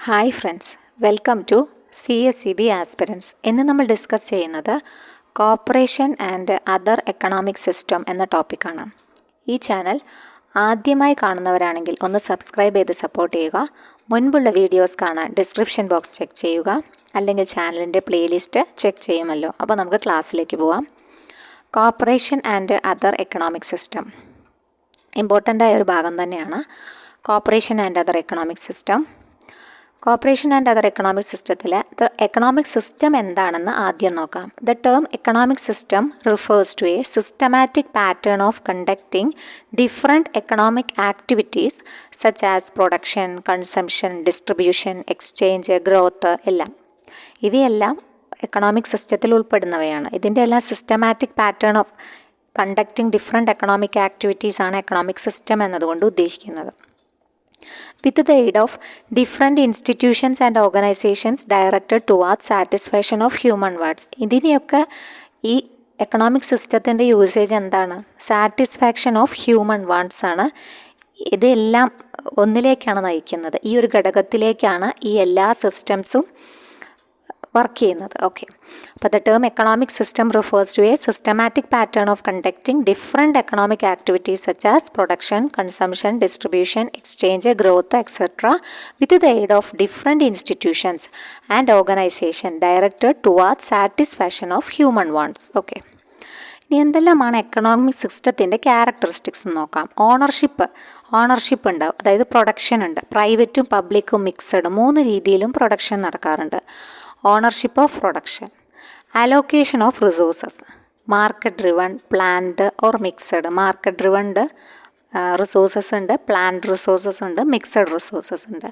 Hi friends, welcome to CSEB aspirants. ഇന്ന് നമ്മൾ discuss ചെയ്യുന്നത് corporation and other economic system എന്ന ടോപ്പിക്കാണ്. ഈ ചാനൽ ആദ്യമായി കാണുന്നവരാണെങ്കിൽ ഒന്ന് സബ്സ്ക്രൈബ് ചെയ്ത് സപ്പോർട്ട് ചെയ്യുക. മുൻപുള്ള വീഡിയോസ് കാണാൻ ഡിസ്ക്രിപ്ഷൻ ബോക്സ് ചെക്ക് ചെയ്യുക, അല്ലെങ്കിൽ ചാനലിൻ്റെ പ്ലേലിസ്റ്റ് ചെക്ക് ചെയ്യുമല്ലോ. അപ്പോൾ നമുക്ക് ക്ലാസ്സിലേക്ക് പോവാം. Corporation and other economic system important ആയ ഒരു ഭാഗം തന്നെയാണ്. Corporation and other economic system. Corporation and other എക്കണോമിക് സിസ്റ്റത്തിൽ എക്കണോമിക് സിസ്റ്റം എന്താണെന്ന് ആദ്യം നോക്കാം. The term economic system refers to a systematic pattern of conducting different economic activities such as production, consumption, distribution, exchange, growth എല്ലാം. ഇവയെല്ലാം economic സിസ്റ്റത്തിൽ ഉൾപ്പെടുന്നവയാണ്. ഇതിൻ്റെ എല്ലാം systematic pattern of conducting different economic activities ആണ് എക്കണോമിക് സിസ്റ്റം എന്നതുകൊണ്ട് ഉദ്ദേശിക്കുന്നത്. With the aid of different institutions and organizations directed towards satisfaction of human wants. ഇതിനെയൊക്കെ ഈ എക്കണോമിക് സിസ്റ്റത്തിൻ്റെ യൂസേജ് എന്താണ്? സാറ്റിസ്ഫാക്ഷൻ ഓഫ് ഹ്യൂമൻ വാണ്ട്സ് ആണ്. ഇതെല്ലാം ഒന്നിലേക്കാണ് നയിക്കുന്നത്. ഈ ഒരു ഘടകത്തിലേക്കാണ് ഈ എല്ലാ സിസ്റ്റംസും വർക്ക് ചെയ്യുന്നത്. ഓക്കെ, അപ്പോൾ the term economic system refers to a systematic pattern of conducting different economic activities such as production, consumption, distribution, exchange, growth etcetera with the aid of different institutions and organisation directed towards satisfaction of human wants. Okay, ഇനി എന്തെല്ലാമാണ് economic സിസ്റ്റത്തിൻ്റെ characteristics നോക്കാം. Ownership ഉണ്ട്, അതായത് production ഉണ്ട്. പ്രൈവറ്റും പബ്ലിക്കും mixed, 3 രീതിയിലും production നടക്കാറുണ്ട്. Ownership of production. Allocation of resources, market driven, planned or mixed. Market driven resources ഉണ്ട്, പ്ലാൻഡ് റിസോഴ്സസ് ഉണ്ട്, മിക്സഡ് റിസോഴ്സസ് ഉണ്ട്.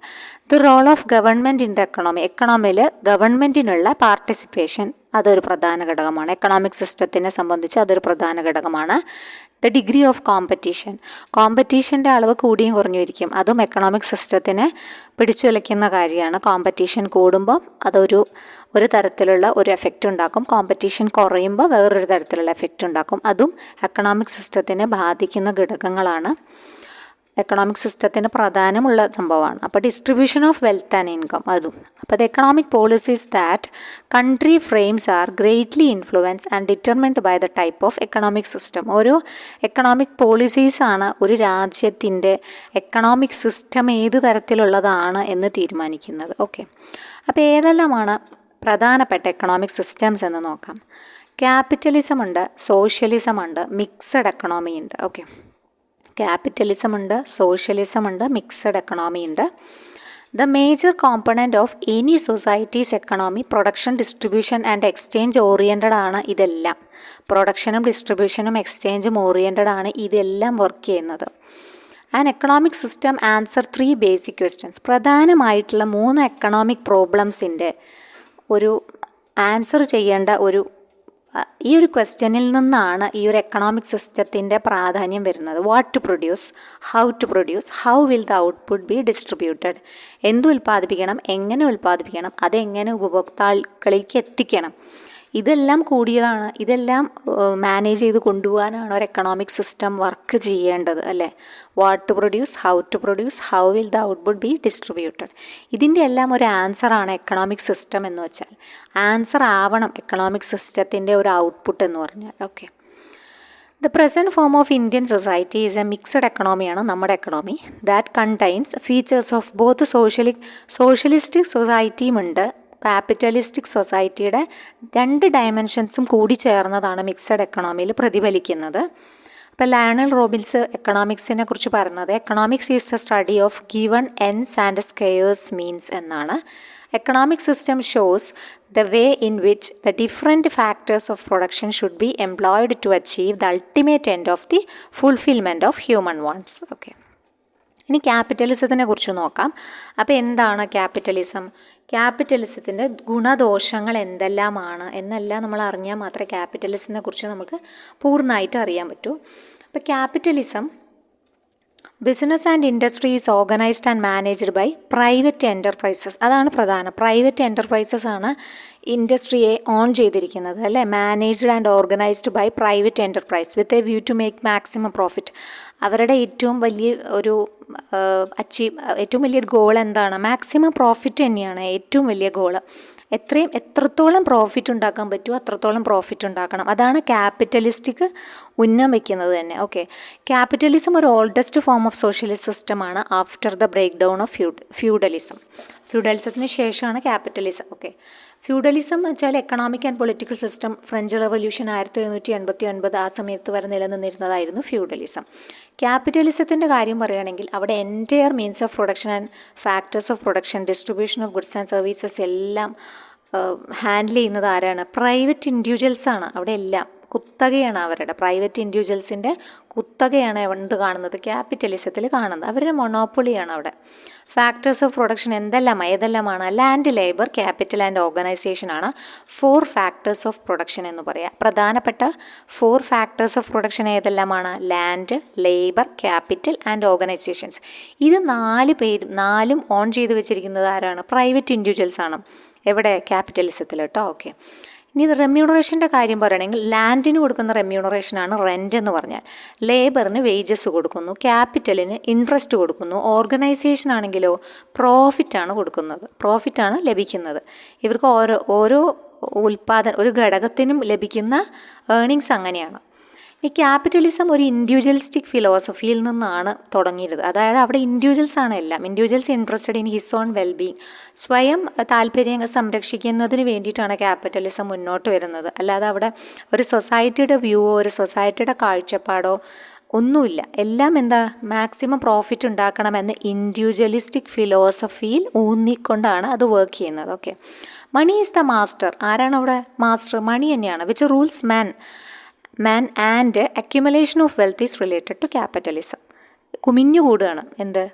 The role of government in the എക്കണോമിയിൽ ഗവൺമെൻറ്റിനുള്ള പാർട്ടിസിപ്പേഷൻ അതൊരു പ്രധാന ഘടകമാണ്. എക്കണോമിക് സിസ്റ്റത്തിനെ സംബന്ധിച്ച് അതൊരു പ്രധാന ഘടകമാണ്. ദ ഡിഗ്രി ഓഫ് കോമ്പറ്റീഷൻ്റെ അളവ് കൂടിയും കുറഞ്ഞും അതും എക്കണോമിക് സിസ്റ്റത്തിനെ പിടിച്ചുലയ്ക്കുന്ന കാര്യമാണ്. കോമ്പറ്റീഷൻ കൂടുമ്പോൾ ഒരു തരത്തിലുള്ള ഒരു എഫക്റ്റ് ഉണ്ടാക്കും. കോമ്പറ്റീഷൻ കുറയുമ്പോൾ വേറൊരു തരത്തിലുള്ള എഫക്റ്റ് ഉണ്ടാക്കും. അതും എക്കണോമിക് സിസ്റ്റത്തിനെ ബാധിക്കുന്ന ഘടകങ്ങളാണ്. എക്കണോമിക് സിസ്റ്റത്തിന് പ്രധാനമുള്ള സംഭവമാണ്. അപ്പോൾ distribution of wealth and income അതും. അപ്പോൾ the economic policies that country frames are greatly influence and determined by the type of economic system. ഓരോ എക്കണോമിക് പോളിസീസാണ് ഒരു രാജ്യത്തിൻ്റെ എക്കണോമിക് സിസ്റ്റം ഏത് തരത്തിലുള്ളതാണ് എന്ന് തീരുമാനിക്കുന്നത്. ഓക്കെ, അപ്പോൾ ഏതെല്ലാമാണ് പ്രധാനപ്പെട്ട എക്കണോമിക് സിസ്റ്റംസ് എന്ന് നോക്കാം. ക്യാപിറ്റലിസം ഉണ്ട്, സോഷ്യലിസം ഉണ്ട്, മിക്സഡ് എക്കണോമി ഉണ്ട്. ഓക്കെ, ക്യാപിറ്റലിസം ഉണ്ട്, സോഷ്യലിസം ഉണ്ട്, മിക്സഡ് എക്കണോമി ഉണ്ട്. The major component of any societies economy production, distribution and exchange oriented ആണ്. ഇതെല്ലാം പ്രൊഡക്ഷനും ഡിസ്ട്രിബ്യൂഷനും എക്സ്ചേഞ്ചും ഓറിയൻറ്റഡ് ആണ് ഇതെല്ലാം വർക്ക് ചെയ്യുന്നത്. And economic system answer 3 basic questions. പ്രധാനമായിട്ടുള്ള 3 എക്കണോമിക് പ്രോബ്ലംസിൻ്റെ ഒരു ആൻസർ ചെയ്യേണ്ട ഈ ഒരു ക്വസ്റ്റ്യനിൽ നിന്നാണ് ഈ ഒരു എക്കണോമിക് സിസ്റ്റത്തിൻ്റെ പ്രാധാന്യം വരുന്നത്. What to produce, how will the output be distributed. എന്ത് ഉൽപ്പാദിപ്പിക്കണം, എങ്ങനെ ഉൽപ്പാദിപ്പിക്കണം, അതെങ്ങനെ ഉപഭോക്താക്കളിലേക്ക് എത്തിക്കണം. ഇതെല്ലാം കൂടിയതാണ്. ഇതെല്ലാം മാനേജ് ചെയ്ത് കൊണ്ടുപോകാനാണ് ഒരു എക്കണോമിക് സിസ്റ്റം വർക്ക് ചെയ്യേണ്ടത്, അല്ലേ? What to produce, how will the output be distributed. ഇതിൻ്റെ എല്ലാം ഒരു ആൻസറാണ് എക്കണോമിക് സിസ്റ്റം എന്ന് വെച്ചാൽ. ആൻസർ ആവണം എക്കണോമിക് സിസ്റ്റത്തിൻ്റെ ഒരു ഔട്ട്പുട്ട് എന്ന് പറഞ്ഞാൽ. Okay, the present form of Indian society is a mixed എക്കണോമിയാണ് നമ്മുടെ economy. That contains features of both socialistic സൊസൈറ്റിയുമുണ്ട്, ക്യാപിറ്റലിസ്റ്റിക് സൊസൈറ്റിയുടെ 2 ഡയമെൻഷൻസും കൂടി ചേർന്നതാണ് മിക്സഡ് എക്കണോമിയിൽ പ്രതിഫലിക്കുന്നത്. അപ്പോൾ ലയണൽ റോബിൻസ് എക്കണോമിക്സിനെ കുറിച്ച് പറയുന്നത് economics is the study of given ends and scarce means എന്നാണ്. Economic system shows the way in which the different factors of production should be employed to achieve the ultimate end of the fulfilment of human wants. Okay, ഇനി ക്യാപിറ്റലിസത്തിനെ കുറിച്ച് നോക്കാം. അപ്പോൾ എന്താണ് ക്യാപിറ്റലിസത്തിൻ്റെ ഗുണദോഷങ്ങൾ എന്തെല്ലാമാണ് എന്നെല്ലാം നമ്മൾ അറിഞ്ഞാൽ മാത്രമേ ക്യാപിറ്റലിസത്തിനെ കുറിച്ച് നമുക്ക് പൂർണ്ണമായിട്ട് അറിയാൻ പറ്റൂ. അപ്പോൾ capitalism business and industry is organised and managed by private enterprises. അതാണ് പ്രധാനം. പ്രൈവറ്റ് എൻ്റർപ്രൈസസ് ആണ് ഇൻഡസ്ട്രിയെ ഓൺ ചെയ്തിരിക്കുന്നത്, അല്ലേ? Managed and organised by private enterprise with a view to make maximum profit. അവരുടെ ഏറ്റവും വലിയ ഒരു ഏറ്റവും വലിയൊരു ഗോൾ എന്താണ്? മാക്സിമം പ്രോഫിറ്റ് തന്നെയാണ് ഏറ്റവും വലിയ ഗോള്. എത്രത്തോളം പ്രോഫിറ്റ് ഉണ്ടാക്കാൻ പറ്റുമോ അത്രത്തോളം പ്രോഫിറ്റ് ഉണ്ടാക്കണം. അതാണ് ക്യാപിറ്റലിസ്റ്റിക് ഉന്നം വയ്ക്കുന്നത് തന്നെ. ഓക്കെ, ക്യാപിറ്റലിസം ഒരു ഓൾഡസ്റ്റ് ഫോം ഓഫ് സോഷ്യലിസ്റ്റ് സിസ്റ്റമാണ് after the break down of feudalism. ഫ്യൂഡലിസത്തിന് ശേഷമാണ് ക്യാപിറ്റലിസം. ഓക്കെ, ഫ്യൂഡലിസം എന്ന് വെച്ചാൽ economic and political system. French revolution 1789 ആ സമയത്ത് വരെ നിലനിന്നിരുന്നതായിരുന്നു ഫ്യൂഡലിസം. ക്യാപിറ്റലിസത്തിൻ്റെ കാര്യം പറയുകയാണെങ്കിൽ അവിടെ entire means of production and factors of production, distribution of goods and services എല്ലാം ഹാൻഡിൽ ചെയ്യുന്നത് ആരാണ്? പ്രൈവറ്റ് ഇൻഡിവിജ്വൽസാണ്. അവിടെ എല്ലാം കുത്തകയാണ് അവരുടെ. പ്രൈവറ്റ് ഇൻഡിവിജ്വൽസിൻ്റെ കുത്തകയാണ് എന്ത് കാണുന്നത്? ക്യാപിറ്റലിസത്തിൽ കാണുന്നത്. അവരുടെ മൊണോപ്പൊളിയാണ് അവിടെ. ഫാക്ടേഴ്സ് ഓഫ് പ്രൊഡക്ഷൻ ഏതെല്ലാമാണ്? Land, labour, capital and organisation ആണ് 4 ഫാക്ടേഴ്സ് ഓഫ് പ്രൊഡക്ഷൻ എന്ന് പറയാം. പ്രധാനപ്പെട്ട 4 ഫാക്ടേഴ്സ് ഓഫ് പ്രൊഡക്ഷൻ ഏതെല്ലാമാണ്? Land, labour, capital and organisations. ഇത് 4 ഓൺ ചെയ്ത് വെച്ചിരിക്കുന്നത് ആരാണ്? പ്രൈവറ്റ് ഇൻഡിവിജ്വൽസ് ആണ്. എവിടെ? ക്യാപിറ്റലിസത്തിൽ കേട്ടോ. ഓക്കെ, ഇനി ഇത് റെമ്യൂണറേഷൻ്റെ കാര്യം പറയുകയാണെങ്കിൽ ലാൻഡിന് കൊടുക്കുന്ന റെമ്യൂണറേഷനാണ് റെൻ്റ് എന്ന് പറഞ്ഞാൽ. ലേബറിന് വേജസ് കൊടുക്കുന്നു, ക്യാപിറ്റലിന് ഇൻട്രസ്റ്റ് കൊടുക്കുന്നു, ഓർഗനൈസേഷൻ ആണെങ്കിലോ പ്രോഫിറ്റാണ് കൊടുക്കുന്നത്, പ്രോഫിറ്റാണ് ലഭിക്കുന്നത്. ഇവർക്ക് ഓരോ ഒരു ഘടകത്തിനും ലഭിക്കുന്ന ഏർണിങ്സ് അങ്ങനെയാണ്. ഈ ക്യാപിറ്റലിസം ഒരു ഇൻഡിവിജ്വലിസ്റ്റിക് ഫിലോസഫിയിൽ നിന്നാണ് തുടങ്ങിയത്. അതായത് അവിടെ ഇൻഡിവിജ്വൽസ് ആണ് എല്ലാം. Individuals interested in his own wellbeing. സ്വയം താല്പര്യങ്ങൾ സംരക്ഷിക്കുന്നതിന് വേണ്ടിയിട്ടാണ് ക്യാപിറ്റലിസം മുന്നോട്ട് വരുന്നത്. അല്ലാതെ അവിടെ ഒരു സൊസൈറ്റിയുടെ വ്യൂവോ ഒരു സൊസൈറ്റിയുടെ കാഴ്ചപ്പാടോ ഒന്നുമില്ല. എല്ലാം എന്താ? മാക്സിമം പ്രോഫിറ്റ് ഉണ്ടാക്കണമെന്ന് ഇൻഡിവിജ്വലിസ്റ്റിക് ഫിലോസഫിയിൽ ഊന്നിക്കൊണ്ടാണ് അത് വർക്ക് ചെയ്യുന്നത്. Okay, money is the master. ആരാണ് അവിടെ മാസ്റ്റർ? മണി തന്നെയാണ്. Which rules man and accumulation of wealth is related to capitalism. കുമിഞ്ഞുകൂടുകയാണ്. എന്ത്?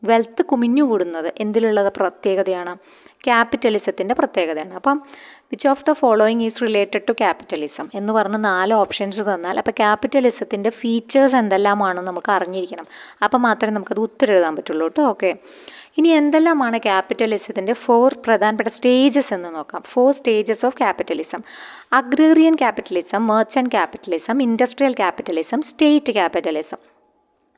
വെൽത്ത് കുമിഞ്ഞുകൂടുന്നത് എന്തിലുള്ളത് പ്രത്യേകതയാണ്? ക്യാപിറ്റലിസത്തിൻ്റെ പ്രത്യേകതയാണ്. അപ്പം which of the following is related to capitalism എന്ന് പറഞ്ഞ് 4 ഓപ്ഷൻസ് തന്നാൽ അപ്പോൾ ക്യാപിറ്റലിസത്തിൻ്റെ ഫീച്ചേഴ്സ് എന്തെല്ലാമാണെന്ന് നമുക്ക് അറിഞ്ഞിരിക്കണം. അപ്പം മാത്രമേ നമുക്കത് ഉത്തരം എഴുതാൻ പറ്റുള്ളൂ കേട്ടോ. ഓക്കെ, ഇനി എന്തെല്ലാമാണ് ക്യാപിറ്റലിസത്തിൻ്റെ 4 പ്രധാനപ്പെട്ട സ്റ്റേജസ് എന്ന് നോക്കാം. 4 stages of capitalism: agrarian capitalism, merchant capitalism, industrial capitalism, state capitalism.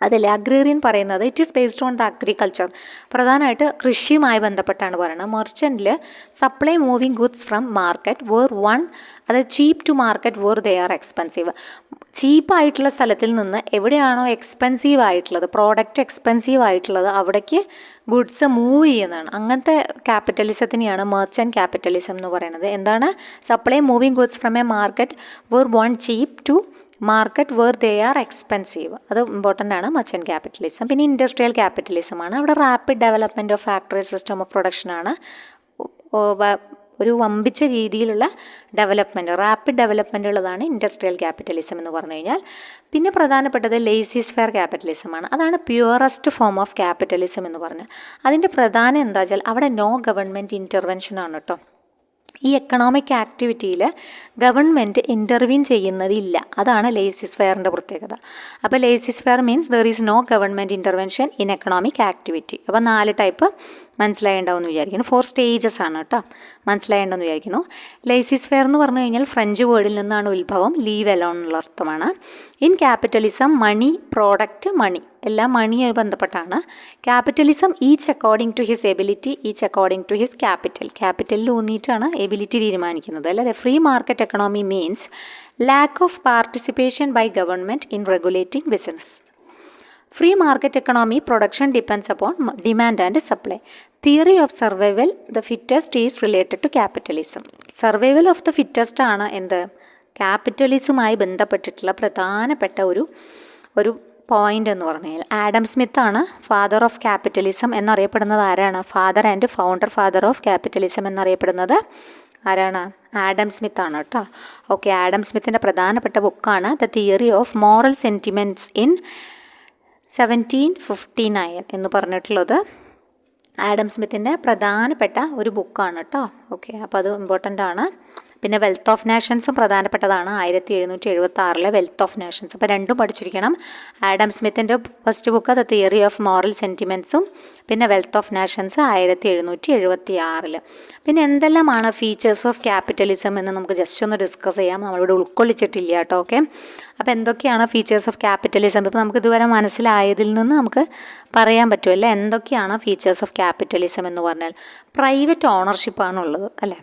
അതിൽ അഗ്രേറിയൻ പറയുന്നത് it is based on the agriculture, പ്രധാനമായിട്ട് കൃഷിയുമായി ബന്ധപ്പെട്ടാണ് പറയുന്നത്. മെർച്ചൻറ്റിൽ supply moving goods from market where അതായത് cheap to market where they are expensive. ചീപ്പായിട്ടുള്ള സ്ഥലത്തിൽ നിന്ന് എവിടെയാണോ എക്സ്പെൻസീവ് ആയിട്ടുള്ളത്, പ്രോഡക്റ്റ് എക്സ്പെൻസീവ് ആയിട്ടുള്ളത്, അവിടേക്ക് ഗുഡ്സ് മൂവ് ചെയ്യുന്നതാണ്. അങ്ങനത്തെ ക്യാപിറ്റലിസത്തിനെയാണ് മെർച്ചൻറ്റ് ക്യാപിറ്റലിസം എന്ന് പറയുന്നത്. എന്താണ്? Supply moving goods from a market where cheap to market where they are expensive. അത് ഇമ്പോർട്ടൻ്റ് ആണ്. Merchant capitalism. പിന്നെ ഇൻഡസ്ട്രിയൽ ക്യാപിറ്റലിസം ആണ്. അവിടെ rapid development of factory system of പ്രൊഡക്ഷനാണ്. ഒരു വമ്പിച്ച രീതിയിലുള്ള റാപ്പിഡ് ഡെവലപ്മെൻ്റ് ഉള്ളതാണ് ഇൻഡസ്ട്രിയൽ ക്യാപിറ്റലിസം എന്ന് പറഞ്ഞു കഴിഞ്ഞാൽ. പിന്നെ പ്രധാനപ്പെട്ടത് ലേസി ഫെയർ ക്യാപിറ്റലിസമാണ്. അതാണ് പ്യുവറസ്റ്റ് ഫോം ഓഫ് ക്യാപിറ്റലിസം എന്ന് പറഞ്ഞാൽ. അതിൻ്റെ പ്രധാനം എന്താ വെച്ചാൽ അവിടെ നോ ഗവൺമെൻറ് ഇൻ്റർവെൻഷൻ ആണ് കേട്ടോ. ഈ എക്കണോമിക് ആക്ടിവിറ്റിയിൽ ഗവൺമെൻറ് ഇൻ്റർവീൻ ചെയ്യുന്നതില്ല. അതാണ് ലേസിസ് ഫെയറിൻ്റെ പ്രത്യേകത. അപ്പോൾ laissez faire means there is no government intervention in economic activity. അപ്പോൾ 4 ടൈപ്പ് മനസ്സിലായേണ്ടാവുമെന്ന് വിചാരിക്കുന്നു. 4 സ്റ്റേജസ് ആണ് കേട്ടോ. മനസ്സിലായേണ്ടെന്ന് വിചാരിക്കുന്നു. ലേസിസ് ഫെയർ എന്ന് പറഞ്ഞു കഴിഞ്ഞാൽ ഫ്രഞ്ച് വേർഡിൽ നിന്നാണ് ഉത്ഭവം. ലീവ് അലോൺ എന്നുള്ള അർത്ഥമാണ്. In capitalism money, product, money എല്ലാം മണിയായി ബന്ധപ്പെട്ടാണ്. Capitalism each according to his ability, each according to his ക്യാപിറ്റലിൽ ഊന്നിയിട്ടാണ് എബിലിറ്റി തീരുമാനിക്കുന്നത്. അല്ലാതെ free market economy means lack of participation by government in regulating business. Free market economy production depends upon demand and supply. Theory of survival the fittest is related to capitalism. Survival of the fittest ആണ് എന്ത്? ക്യാപിറ്റലിസവുമായി ബന്ധപ്പെട്ടിട്ടുള്ള പ്രധാനപ്പെട്ട ഒരു point എന്ന് പറഞ്ഞു കഴിഞ്ഞാൽ. Adam Smith ആണ് father of capitalism എന്നറിയപ്പെടുന്നത്. ആരാണ്? Father and father of capitalism എന്നറിയപ്പെടുന്നത് ആരാണ്? ആഡം സ്മിത്ത് ആണ് കേട്ടോ. ഓക്കെ, ആഡം സ്മിത്തിൻ്റെ പ്രധാനപ്പെട്ട ബുക്കാണ് the theory of moral sentiments in 1759 എന്ന് പറഞ്ഞിട്ടുള്ളത് ആഡം സ്മിത്തിൻ്റെ പ്രധാനപ്പെട്ട ഒരു ബുക്കാണ് കേട്ടോ. ഓക്കെ, അപ്പോൾ അത് ഇമ്പോർട്ടൻ്റ് ആണ്. പിന്നെ വെൽത്ത് ഓഫ് നേഷൻസും പ്രധാനപ്പെട്ടതാണ്. 1776 വെൽത്ത് ഓഫ് നേഷൻസ്. അപ്പോൾ രണ്ടും പഠിച്ചിരിക്കണം. ആഡം സ്മിത്തിൻ്റെ first book the theory of moral സെൻറ്റിമെൻറ്റ്സും പിന്നെ വെൽത്ത് ഓഫ് നേഷൻസ് 1776. പിന്നെ എന്തെല്ലാമാണ് ഫീച്ചേഴ്സ് ഓഫ് ക്യാപിറ്റലിസം എന്ന് നമുക്ക് ജസ്റ്റ് ഒന്ന് ഡിസ്കസ് ചെയ്യാം. നമ്മളിവിടെ ഉൾക്കൊള്ളിച്ചിട്ടില്ല കേട്ടോ. ഓക്കെ, അപ്പോൾ എന്തൊക്കെയാണ് ഫീച്ചേഴ്സ് ഓഫ് ക്യാപിറ്റലിസം? ഇപ്പോൾ നമുക്ക് ഇതുവരെ മനസ്സിലായതിൽ നിന്ന് നമുക്ക് പറയാൻ പറ്റുമല്ലേ എന്തൊക്കെയാണ് ഫീച്ചേഴ്സ് ഓഫ് ക്യാപിറ്റലിസം എന്ന് പറഞ്ഞാൽ. പ്രൈവറ്റ് ഓണർഷിപ്പാണുള്ളത് അല്ലേ,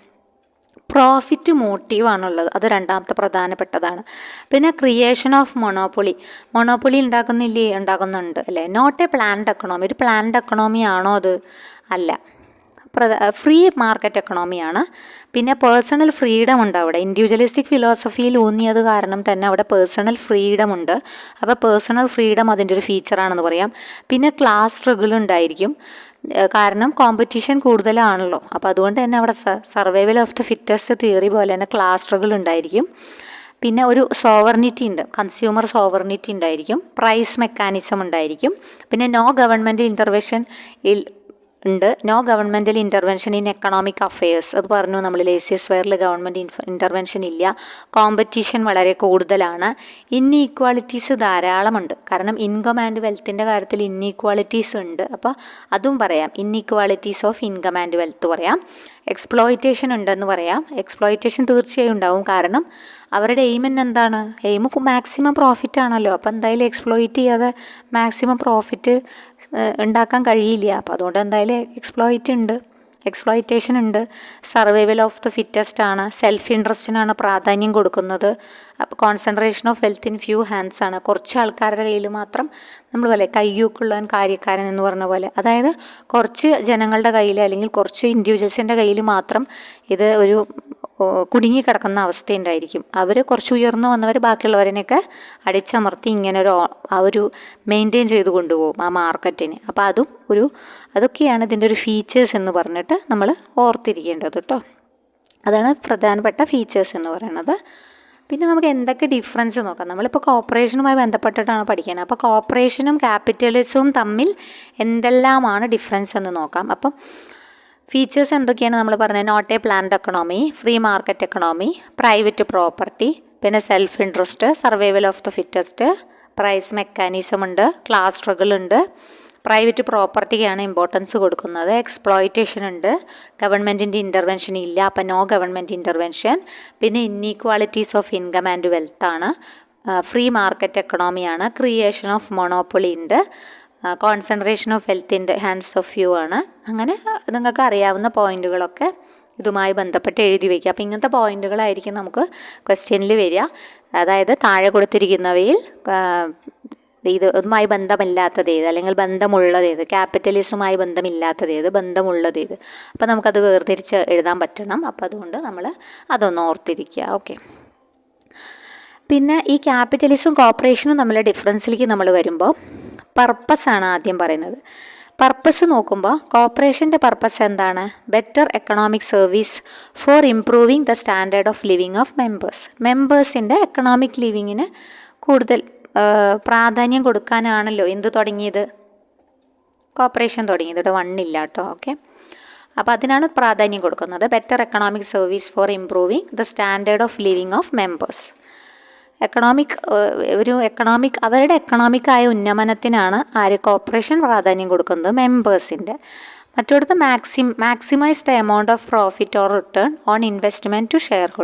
പ്രോഫിറ്റ് മോട്ടീവാണുള്ളത്, അത് രണ്ടാമത്തെ പ്രധാനപ്പെട്ടതാണ്. പിന്നെ ക്രിയേഷൻ ഓഫ് മൊണോപ്പൊളി ഉണ്ടാക്കുന്നുണ്ട് അല്ലേ. നോട്ട് എ പ്ലാൻഡ് എക്കണോമി, ഒരു പ്ലാൻഡ് എക്കണോമി ആണോ അത്? അല്ല, ഫ്രീ മാർക്കറ്റ് എക്കണോമിയാണ്. പിന്നെ പേഴ്സണൽ ഫ്രീഡം ഉണ്ട് അവിടെ. ഇൻഡിവിജ്വലിസ്റ്റിക് ഫിലോസഫിയിൽ ഊന്നിയത് കാരണം തന്നെ അവിടെ പേഴ്സണൽ ഫ്രീഡം ഉണ്ട്. അപ്പോൾ പേഴ്സണൽ ഫ്രീഡം അതിൻ്റെ ഒരു ഫീച്ചറാണെന്ന് പറയാം. പിന്നെ ക്ലാസ് സ്ട്രഗിൾ ഉണ്ടായിരിക്കും, കാരണം കോമ്പറ്റീഷൻ കൂടുതലാണല്ലോ. അപ്പോൾ അതുകൊണ്ട് തന്നെ അവിടെ survival of the fittest theory പോലെ തന്നെ ക്ലാസ് സ്ട്രഗിൾ ഉണ്ടായിരിക്കും. പിന്നെ ഒരു സോവർണിറ്റി ഉണ്ട്, കൺസ്യൂമർ സോവർണിറ്റി ഉണ്ടായിരിക്കും. പ്രൈസ് മെക്കാനിസം ഉണ്ടായിരിക്കും. പിന്നെ നോ ഗവൺമെൻറ് ഇൻ്റർവെൻഷൻ ഉണ്ട്. No governmental intervention in economic affairs, അത് പറഞ്ഞു നമ്മൾ. ലേസിയസ് വെയറിൽ ഗവൺമെൻറ് ഇൻ്റർവെൻഷൻ ഇല്ല. കോമ്പറ്റീഷൻ വളരെ കൂടുതലാണ്. ഇൻഈക്വാളിറ്റീസ് ധാരാളമുണ്ട്, കാരണം ഇൻകം ആൻഡ് വെൽത്തിൻ്റെ കാര്യത്തിൽ ഇൻഈക്വാളിറ്റീസ് ഉണ്ട്. അപ്പോൾ അതും പറയാം, ഇൻഈക്വാളിറ്റീസ് ഓഫ് ഇൻകം ആൻഡ് വെൽത്ത് പറയാം. എക്സ്പ്ലോയിറ്റേഷൻ ഉണ്ടെന്ന് പറയാം. എക്സ്പ്ലോയിറ്റേഷൻ തീർച്ചയായും ഉണ്ടാവും, കാരണം അവരുടെ എയിം എന്താണ്? എയിം മാക്സിമം പ്രോഫിറ്റ് ആണല്ലോ. അപ്പോൾ എന്തായാലും എക്സ്പ്ലോയിറ്റ് ചെയ്യാതെ മാക്സിമം പ്രോഫിറ്റ് ഉണ്ടാക്കാൻ കഴിയില്ല. അപ്പോൾ അതുകൊണ്ട് എന്തായാലും എക്സ്പ്ലോയിറ്റേഷൻ ഉണ്ട്. സർവൈവൽ ഓഫ് ദ ഫിറ്റസ്റ്റ് ആണ്. സെൽഫ് ഇൻട്രസ്റ്റിനാണ് പ്രാധാന്യം കൊടുക്കുന്നത്. അപ്പോൾ concentration of wealth in few hands ആണ്. കുറച്ച് ആൾക്കാരുടെ കയ്യിൽ മാത്രം, നമ്മൾ പോലെ കയ്യൂക്കുള്ളവൻ കാര്യക്കാരൻ എന്ന് പറഞ്ഞ പോലെ, അതായത് കുറച്ച് ജനങ്ങളുടെ കയ്യിൽ അല്ലെങ്കിൽ കുറച്ച് ഇൻഡിവിജ്വൽസിൻ്റെ കയ്യിൽ മാത്രം ഇത് ഒരു കുടുങ്ങിക്കിടക്കുന്ന അവസ്ഥയുണ്ടായിരിക്കും. അവർ കുറച്ച് ഉയർന്നു വന്നവർ ബാക്കിയുള്ളവരെയൊക്കെ അടിച്ചമർത്തി ഇങ്ങനെ ഒരു മെയിൻറ്റെയിൻ ചെയ്ത് കൊണ്ടുപോകും ആ മാർക്കറ്റിന്. അപ്പോൾ അതൊക്കെയാണ് ഇതിൻ്റെ ഒരു ഫീച്ചേഴ്സ് എന്ന് പറഞ്ഞിട്ട് നമ്മൾ ഓർത്തിരിക്കേണ്ടത് കേട്ടോ. അതാണ് പ്രധാനപ്പെട്ട ഫീച്ചേഴ്സ് എന്ന് പറയുന്നത്. പിന്നെ നമുക്ക് എന്തൊക്കെ ഡിഫറൻസ് നോക്കാം. നമ്മളിപ്പോൾ കോർപ്പറേഷനുമായി ബന്ധപ്പെട്ടിട്ടാണ് പഠിക്കുന്നത്. അപ്പോൾ കോർപ്പറേഷനും ക്യാപിറ്റലിസവും തമ്മിൽ എന്തെല്ലാമാണ് ഡിഫറൻസ് എന്ന് നോക്കാം. അപ്പം ഫീച്ചേഴ്സ് എന്തൊക്കെയാണ് നമ്മൾ പറഞ്ഞത്? Not a planned economy, free market economy, private property, പിന്നെ self interest, survival of the fittest, price mechanism ഉണ്ട്, ക്ലാസ് സ്ട്രഗിൾ ഉണ്ട്, പ്രൈവറ്റ് പ്രോപ്പർട്ടിക്കാണ് ഇമ്പോർട്ടൻസ് കൊടുക്കുന്നത്, എക്സ്പ്ലോയിറ്റേഷൻ ഉണ്ട്, ഗവൺമെൻറ്റിൻ്റെ ഇൻ്റർവെൻഷൻ ഇല്ല, അപ്പം നോ ഗവൺമെൻറ് ഇൻ്റർവെൻഷൻ, പിന്നെ inequalities of income and wealth ആണ്, ഫ്രീ മാർക്കറ്റ് എക്കണോമിയാണ്, ക്രിയേഷൻ ഓഫ് മൊണോപ്പൊളി ഉണ്ട്, concentration of wealth in hands of few ആണ്. അങ്ങനെ നിങ്ങൾക്ക് അറിയാവുന്ന പോയിന്റുകളൊക്കെ ഇതുമായി ബന്ധപ്പെട്ട് എഴുതി വയ്ക്കുക. അപ്പോൾ ഇങ്ങനത്തെ പോയിന്റുകളായിരിക്കും നമുക്ക് ക്വസ്റ്റ്യനിൽ വരിക. അതായത് താഴെ കൊടുത്തിരിക്കുന്നവയിൽ ഇതുമായി ബന്ധമില്ലാത്തതേത് അല്ലെങ്കിൽ ബന്ധമുള്ളതേത്, ക്യാപിറ്റലിസവുമായി ബന്ധമില്ലാത്തതേത്, ബന്ധമുള്ളതേത്. അപ്പോൾ നമുക്കത് വേർതിരിച്ച് എഴുതാൻ പറ്റണം. അപ്പോൾ അതുകൊണ്ട് നമ്മൾ അതൊന്ന് ഓർത്തിരിക്കുക. ഓക്കെ, പിന്നെ ഈ ക്യാപിറ്റലിസവും കോർപ്പറേഷനും തമ്മിലുള്ള ഡിഫറൻസിലേക്ക് നമ്മൾ വരുമ്പോൾ പർപ്പസാണ് ആദ്യം പറയുന്നത്. പർപ്പസ് നോക്കുമ്പോൾ കോർപ്പറേഷൻ്റെ പർപ്പസ് എന്താണ്? Better economic service for improving the standard of living of മെമ്പേഴ്സിൻ്റെ എക്കണോമിക് ലിവിങ്ങിന് കൂടുതൽ പ്രാധാന്യം കൊടുക്കാനാണല്ലോ എന്ത് തുടങ്ങിയത്? കോർപ്പറേഷൻ തുടങ്ങിയത്. ഇവിടെ 1 ഇല്ല കേട്ടോ. ഓക്കെ, അപ്പോൾ അതിനാണ് പ്രാധാന്യം കൊടുക്കുന്നത്. Better economic service for improving the standard of living of members. അവരുടെ എക്കണോമിക്കായ ഉന്നമനത്തിനാണ് കോർപ്പറേഷൻ പ്രാധാന്യം കൊടുക്കുന്നത്, മെമ്പേഴ്സിൻ്റെ. മറ്റൊടുത്ത് maximise the amount of profit or return on investment to share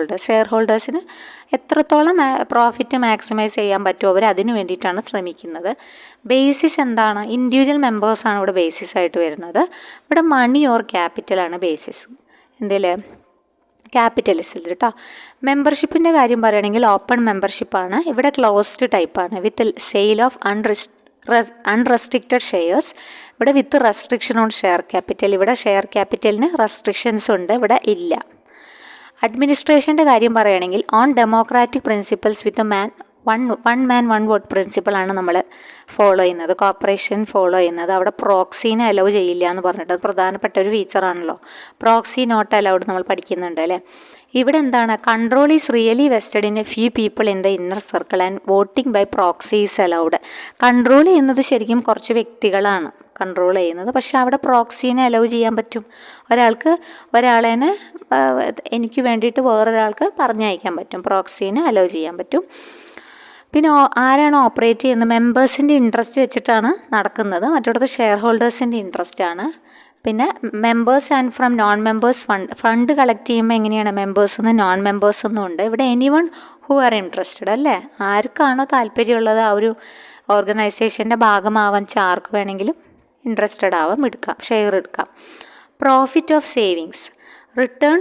എത്രത്തോളം പ്രോഫിറ്റ് മാക്സിമൈസ് ചെയ്യാൻ പറ്റുമോ അവർ അതിന് വേണ്ടിയിട്ടാണ് ശ്രമിക്കുന്നത്. ബേസിസ് എന്താണ്? ഇൻഡിവിജ്വൽ മെമ്പേഴ്സാണ് ഇവിടെ ബേസിസ് ആയിട്ട് വരുന്നത്. ഇവിടെ മണി ഓർ ക്യാപിറ്റലാണ് ബേസിസ്. എന്തെങ്കിലും ക്യാപിറ്റലിസ്റ്റിൽ കേട്ടോ. മെമ്പർഷിപ്പിൻ്റെ കാര്യം പറയുകയാണെങ്കിൽ ഓപ്പൺ മെമ്പർഷിപ്പാണ്. ഇവിടെ ക്ലോസ്ഡ് ടൈപ്പാണ് with sale of unrestricted shares. ഇവിടെ with restriction on share capital. ഇവിടെ ഷെയർ ക്യാപിറ്റലിന് റെസ്ട്രിക്ഷൻസ് ഉണ്ട്, ഇവിടെ ഇല്ല. അഡ്മിനിസ്ട്രേഷൻ്റെ കാര്യം പറയുകയാണെങ്കിൽ on democratic principles with one man one vote പ്രിൻസിപ്പിളാണ് നമ്മൾ ഫോളോ ചെയ്യുന്നത്, കോർപ്പറേഷൻ ഫോളോ ചെയ്യുന്നത്. അവിടെ പ്രോക്സീനെ അലൗ ചെയ്യില്ല എന്ന് പറഞ്ഞിട്ട്, അത് പ്രധാനപ്പെട്ട ഒരു ഫീച്ചറാണല്ലോ. പ്രോക്സി നോട്ട് അലൗഡ് നമ്മൾ പഠിക്കുന്നുണ്ട് അല്ലേ. ഇവിടെ എന്താണ്, control is really vested in a few people in the inner circle and voting by proxy is allowed. Control ചെയ്യുന്നത് ശരിക്കും കുറച്ച് വ്യക്തികളാണ് കൺട്രോൾ ചെയ്യുന്നത്, പക്ഷെ അവിടെ പ്രോക്സീനെ അലൗ ചെയ്യാൻ പറ്റും. ഒരാളേനെ എനിക്ക് വേണ്ടിയിട്ട് വേറൊരാൾക്ക് പറഞ്ഞയക്കാൻ പറ്റും, പ്രോക്സീനെ അലൗ ചെയ്യാൻ പറ്റും. പിന്നെ ആരാണ് ഓപ്പറേറ്റ് ചെയ്യുന്നത്, മെമ്പേഴ്സിൻ്റെ ഇൻട്രസ്റ്റ് വെച്ചിട്ടാണ് നടക്കുന്നത്, മറ്റൊടത്ത് ഷെയർ ഹോൾഡേഴ്സിൻ്റെ ഇൻട്രസ്റ്റ് ആണ്. പിന്നെ members and from non members fund collect ചെയ്യുമ്പോൾ എങ്ങനെയാണ്, മെമ്പേഴ്സ് എന്നും നോൺ മെമ്പേഴ്സ് എന്നും ഉണ്ട്. ഇവിടെ എനിവൺ ഹു ആർ ഇൻട്രസ്റ്റഡ് അല്ലേ, ആർക്കാണോ താല്പര്യമുള്ളത് ആ ഒരു ഓർഗനൈസേഷൻ്റെ ഭാഗമാവാൻ ആർക്ക് വേണമെങ്കിലും ഇൻട്രസ്റ്റഡ് ആവാം, ഷെയർ എടുക്കാം. Profit of savings return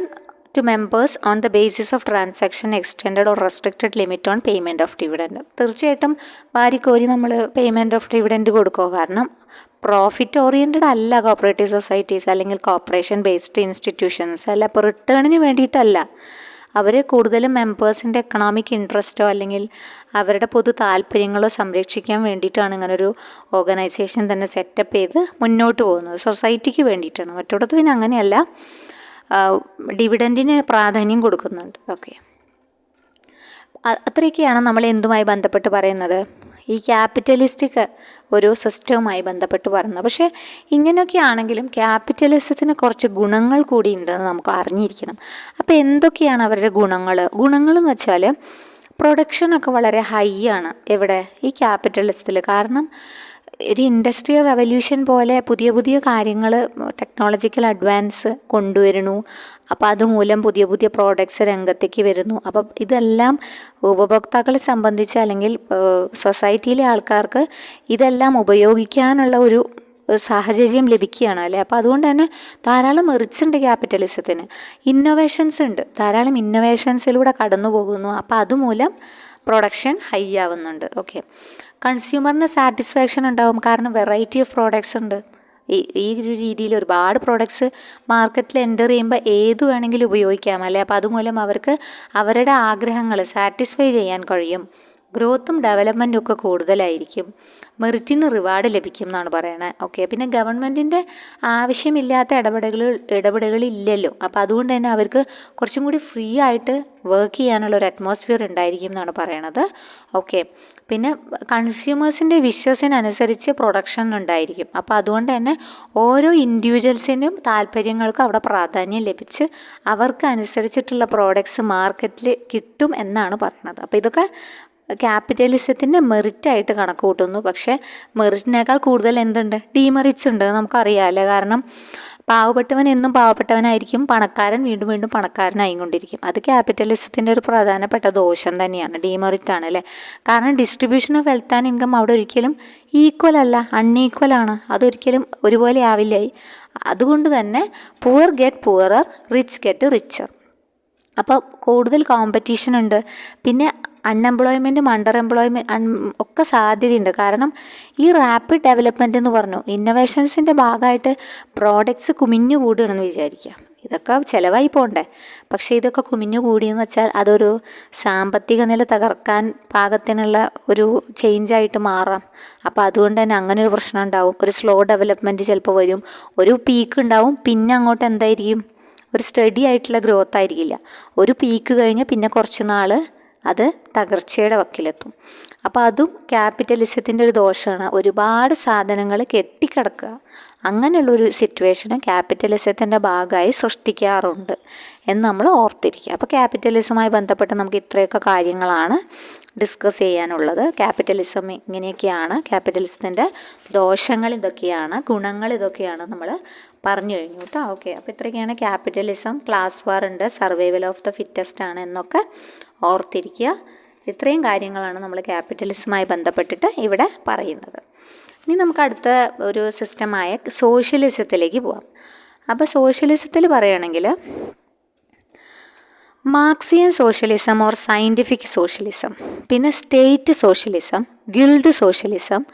to members on the basis of transaction extended or restricted limit on payment of dividend. തീർച്ചയായിട്ടും വാരിക്കോരി നമ്മൾ പേയ്മെൻറ്റ് ഓഫ് ഡിവിഡൻഡ് കൊടുക്കുക, കാരണം പ്രോഫിറ്റ് ഓറിയൻറ്റഡ് അല്ല കോപ്പറേറ്റീവ് സൊസൈറ്റീസ് അല്ലെങ്കിൽ കോർപ്പറേഷൻ ബേസ്ഡ് ഇൻസ്റ്റിറ്റ്യൂഷൻസ് അല്ല. അപ്പോൾ റിട്ടേണിന് വേണ്ടിയിട്ടല്ല, അവർ കൂടുതലും മെമ്പേഴ്സിൻ്റെ എക്കണോമിക് ഇൻട്രസ്റ്റോ അല്ലെങ്കിൽ അവരുടെ പൊതു താല്പര്യങ്ങളോ സംരക്ഷിക്കാൻ വേണ്ടിയിട്ടാണ് ഇങ്ങനൊരു ഓർഗനൈസേഷൻ തന്നെ സെറ്റപ്പ് ചെയ്ത് മുന്നോട്ട് പോകുന്നത്, സൊസൈറ്റിക്ക് വേണ്ടിയിട്ടാണ്. മറ്റൊടത്ത് പിന്നെ അങ്ങനെയല്ല, ഡിവിഡൻറ്റിന് പ്രാധാന്യം കൊടുക്കുന്നുണ്ട്. ഓക്കെ, അത്രയൊക്കെയാണ് നമ്മൾ എന്തുമായി ബന്ധപ്പെട്ട് പറയുന്നത്, ഈ ക്യാപിറ്റലിസ്റ്റിക് ഒരു സിസ്റ്റവുമായി ബന്ധപ്പെട്ട് പറയുന്നത്. പക്ഷേ ഇങ്ങനെയൊക്കെ ആണെങ്കിലും ക്യാപിറ്റലിസത്തിന് കുറച്ച് ഗുണങ്ങൾ കൂടി ഉണ്ടെന്ന് നമുക്ക് അറിഞ്ഞിരിക്കണം. അപ്പോൾ എന്തൊക്കെയാണ് അവരുടെ ഗുണങ്ങളെന്ന് വെച്ചാൽ, പ്രൊഡക്ഷനൊക്കെ വളരെ ഹൈ ആണ് എവിടെ, ഈ ക്യാപിറ്റലിസത്തിൽ. കാരണം ഒരു ഇൻഡസ്ട്രിയൽ റവല്യൂഷൻ പോലെ പുതിയ പുതിയ കാര്യങ്ങൾ, ടെക്നോളജിക്കൽ അഡ്വാൻസ് കൊണ്ടുവരുന്നു. അപ്പോൾ അതുമൂലം പുതിയ പുതിയ പ്രോഡക്ട്സ് രംഗത്തേക്ക് വരുന്നു. അപ്പം ഇതെല്ലാം ഉപഭോക്താക്കളെ സംബന്ധിച്ച് അല്ലെങ്കിൽ സൊസൈറ്റിയിലെ ആൾക്കാർക്ക് ഇതെല്ലാം ഉപയോഗിക്കാനുള്ള ഒരു സാഹചര്യം ലഭിക്കുകയാണ് അല്ലേ. അപ്പോൾ അതുകൊണ്ട് തന്നെ ധാരാളം മെറിറ്റ്സ് ഉണ്ട് ക്യാപിറ്റലിസത്തിന്. ഇന്നോവേഷൻസ് ഉണ്ട്, ധാരാളം ഇന്നോവേഷൻസിലൂടെ കടന്നു പോകുന്നു. അപ്പോൾ അതുമൂലം പ്രൊഡക്ഷൻ ഹൈ ആവുന്നുണ്ട്. ഓക്കെ, കൺസ്യൂമറിന് സാറ്റിസ്ഫാക്ഷൻ ഉണ്ടാവും, കാരണം വെറൈറ്റി ഓഫ് പ്രോഡക്ട്സ് ഉണ്ട്. ഈ ഒരു രീതിയിൽ ഒരുപാട് പ്രോഡക്ട്സ് മാർക്കറ്റിൽ എൻ്റർ ചെയ്യുമ്പോൾ ഏത് വേണമെങ്കിലും ഉപയോഗിക്കാം അല്ലേ. അപ്പോൾ അതുമൂലം അവർക്ക് അവരുടെ ആഗ്രഹങ്ങൾ സാറ്റിസ്ഫൈ ചെയ്യാൻ കഴിയും. ഗ്രോത്തും ഡെവലപ്മെൻറ്റും ഒക്കെ കൂടുതലായിരിക്കും. മെറിറ്റിന് റിവാർഡ് ലഭിക്കും എന്നാണ് പറയണത്. ഓക്കെ, പിന്നെ ഗവൺമെൻറ്റിൻ്റെ ആവശ്യമില്ലാത്ത ഇടപെടലുകളില്ലല്ലോ. അപ്പോൾ അതുകൊണ്ട് തന്നെ അവർക്ക് കുറച്ചും കൂടി ഫ്രീ ആയിട്ട് വർക്ക് ചെയ്യാനുള്ള ഒരു അറ്റ്മോസ്ഫിയർ ഉണ്ടായിരിക്കും എന്നാണ് പറയണത്. ഓക്കെ, പിന്നെ കൺസ്യൂമേഴ്സിൻ്റെ വിശ്വസിനനുസരിച്ച് പ്രൊഡക്ഷൻ ഉണ്ടായിരിക്കും. അപ്പോൾ അതുകൊണ്ട് തന്നെ ഓരോ ഇൻഡിവിജ്വൽസിനും താല്പര്യങ്ങൾക്ക് അവിടെ പ്രാധാന്യം ലഭിച്ച് അവർക്ക് അനുസരിച്ചിട്ടുള്ള പ്രോഡക്ട്സ് മാർക്കറ്റിൽ കിട്ടും എന്നാണ് പറയണത്. അപ്പോൾ ഇതൊക്കെ ക്യാപിറ്റലിസത്തിൻ്റെ മെറിറ്റായിട്ട് കണക്ക് കൂട്ടുന്നു. പക്ഷേ മെറിറ്റിനേക്കാൾ കൂടുതൽ എന്തുണ്ട്, ഡീമെറിറ്റ്സ് ഉണ്ട്, നമുക്കറിയാമല്ലേ. കാരണം പാവപ്പെട്ടവൻ എന്നും പാവപ്പെട്ടവനായിരിക്കും, പണക്കാരൻ വീണ്ടും വീണ്ടും പണക്കാരനായിക്കൊണ്ടിരിക്കും. അത് ക്യാപിറ്റലിസത്തിൻ്റെ ഒരു പ്രധാനപ്പെട്ട ദോഷം തന്നെയാണ്, ഡീമെറിറ്റാണ് അല്ലേ. കാരണം distribution of wealth and income അവിടെ ഒരിക്കലും ഈക്വൽ അല്ല, അൺഈക്വലാണ്. അതൊരിക്കലും ഒരുപോലെ ആവില്ല. അതുകൊണ്ട് തന്നെ poor get poorer, rich get richer. അപ്പോൾ കൂടുതൽ കോമ്പറ്റീഷൻ ഉണ്ട്. പിന്നെ അൺഎംപ്ലോയ്മെൻറ്റും ഒക്കെ സാധ്യതയുണ്ട്. കാരണം ഈ റാപ്പിഡ് ഡെവലപ്മെൻറ്റ് എന്ന് പറഞ്ഞു ഇന്നോവേഷൻസിൻ്റെ ഭാഗമായിട്ട് പ്രോഡക്ട്സ് കുമിഞ്ഞു കൂടുകയാണെന്ന് വിചാരിക്കുക. ഇതൊക്കെ ചിലവായി പോകണ്ടേ. പക്ഷേ ഇതൊക്കെ കുമിഞ്ഞു കൂടിയെന്ന് വെച്ചാൽ അതൊരു സാമ്പത്തിക നില തകർക്കാൻ പാകത്തിനുള്ള ഒരു ചേഞ്ചായിട്ട് മാറാം. അപ്പോൾ അതുകൊണ്ട് തന്നെ അങ്ങനെ ഒരു പ്രശ്നം ഉണ്ടാവും. ഒരു സ്ലോ ഡെവലപ്മെൻറ്റ് ചിലപ്പോൾ വരും, ഒരു പീക്ക് ഉണ്ടാവും, പിന്നെ അങ്ങോട്ട് എന്തായിരിക്കും, ഒരു സ്റ്റഡി ആയിട്ടുള്ള ഗ്രോത്ത് ആയിരിക്കില്ല. ഒരു പീക്ക് കഴിഞ്ഞ് പിന്നെ കുറച്ച് നാൾ അത് തകർച്ചയുടെ വക്കിലെത്തും. അപ്പോൾ അതും ക്യാപിറ്റലിസത്തിൻ്റെ ഒരു ദോഷമാണ്. ഒരുപാട് സാധനങ്ങൾ കെട്ടിക്കിടക്കുക, അങ്ങനെയുള്ളൊരു സിറ്റുവേഷന് ക്യാപിറ്റലിസത്തിൻ്റെ ഭാഗമായി സൃഷ്ടിക്കാറുണ്ട് എന്ന് നമ്മൾ ഓർത്തിരിക്കുക. അപ്പോൾ ക്യാപിറ്റലിസവുമായി ബന്ധപ്പെട്ട് നമുക്ക് ഇത്രയൊക്കെ കാര്യങ്ങളാണ് ഡിസ്കസ് ചെയ്യാനുള്ളത്. ക്യാപിറ്റലിസം ഇങ്ങനെയൊക്കെയാണ്, ക്യാപിറ്റലിസത്തിൻ്റെ ദോഷങ്ങൾ ഇതൊക്കെയാണ്, ഗുണങ്ങൾ ഇതൊക്കെയാണ് നമ്മൾ പറഞ്ഞു കഴിഞ്ഞു കേട്ടോ. ഓക്കെ, അപ്പോൾ ഇത്രയൊക്കെയാണ് ക്യാപിറ്റലിസം. ക്ലാസ് വാർ ഉണ്ട്, സർവൈവൽ ഓഫ് ദ ഫിറ്റസ്റ്റ് ആണ് എന്നൊക്കെ ഓർത്തിരിക്കുക. ഇത്രയും കാര്യങ്ങളാണ് നമ്മൾ ക്യാപിറ്റലിസവുമായി ബന്ധപ്പെട്ടിട്ട് ഇവിടെ പറയുന്നത്. ഇനി നമുക്ക് അടുത്ത ഒരു സിസ്റ്റമായ സോഷ്യലിസത്തിലേക്ക് പോവാം. അപ്പോൾ സോഷ്യലിസത്തിൽ പറയുകയാണെങ്കിൽ Marxian socialism or scientific socialism, പിന്നെ സ്റ്റേറ്റ് സോഷ്യലിസം, ഗിൽഡ് സോഷ്യലിസം,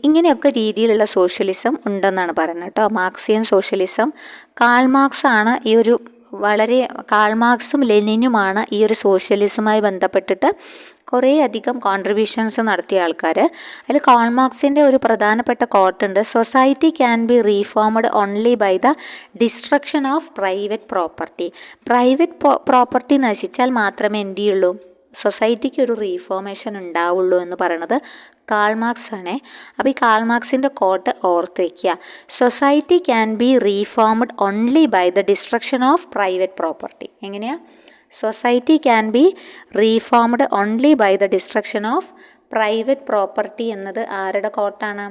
ഇങ്ങനെയൊക്കെ രീതിയിലുള്ള സോഷ്യലിസം ഉണ്ടെന്നാണ് പറയുന്നത് കേട്ടോ. മാർക്സിയൻ സോഷ്യലിസം കാൾ മാർക്സ് ആണ് ഈ ഒരു വളരെ കാൾ മാർക്സും ലെനിനുമാണ് ഈ ഒരു സോഷ്യലിസവുമായി ബന്ധപ്പെട്ടിട്ട് കുറേ അധികം കോൺട്രിബ്യൂഷൻസ് നടത്തിയ ആൾക്കാർ. അതിൽ കാൾ മാർക്സിൻ്റെ ഒരു പ്രധാനപ്പെട്ട കോട്ടുണ്ട്: society can be reformed only by the destruction of private property. Private property നശിച്ചാൽ മാത്രമേ എന്ത് ചെയ്യുള്ളൂ, സൊസൈറ്റിക്ക് ഒരു റീഫോർമേഷൻ ഉണ്ടാവുള്ളൂ എന്ന് പറയുന്നത് കാൾ മാർക്സ് ആണ്. അപ്പോൾ ഈ കാൾ മാർക്സിൻ്റെ കോട്ട് ഓർത്ത് വയ്ക്കുക: society can be reformed only by the destruction of private property. എങ്ങനെയാണ്? Society can be reformed only by the destruction of private property എന്നത് ആരുടെ കോട്ടാണ്?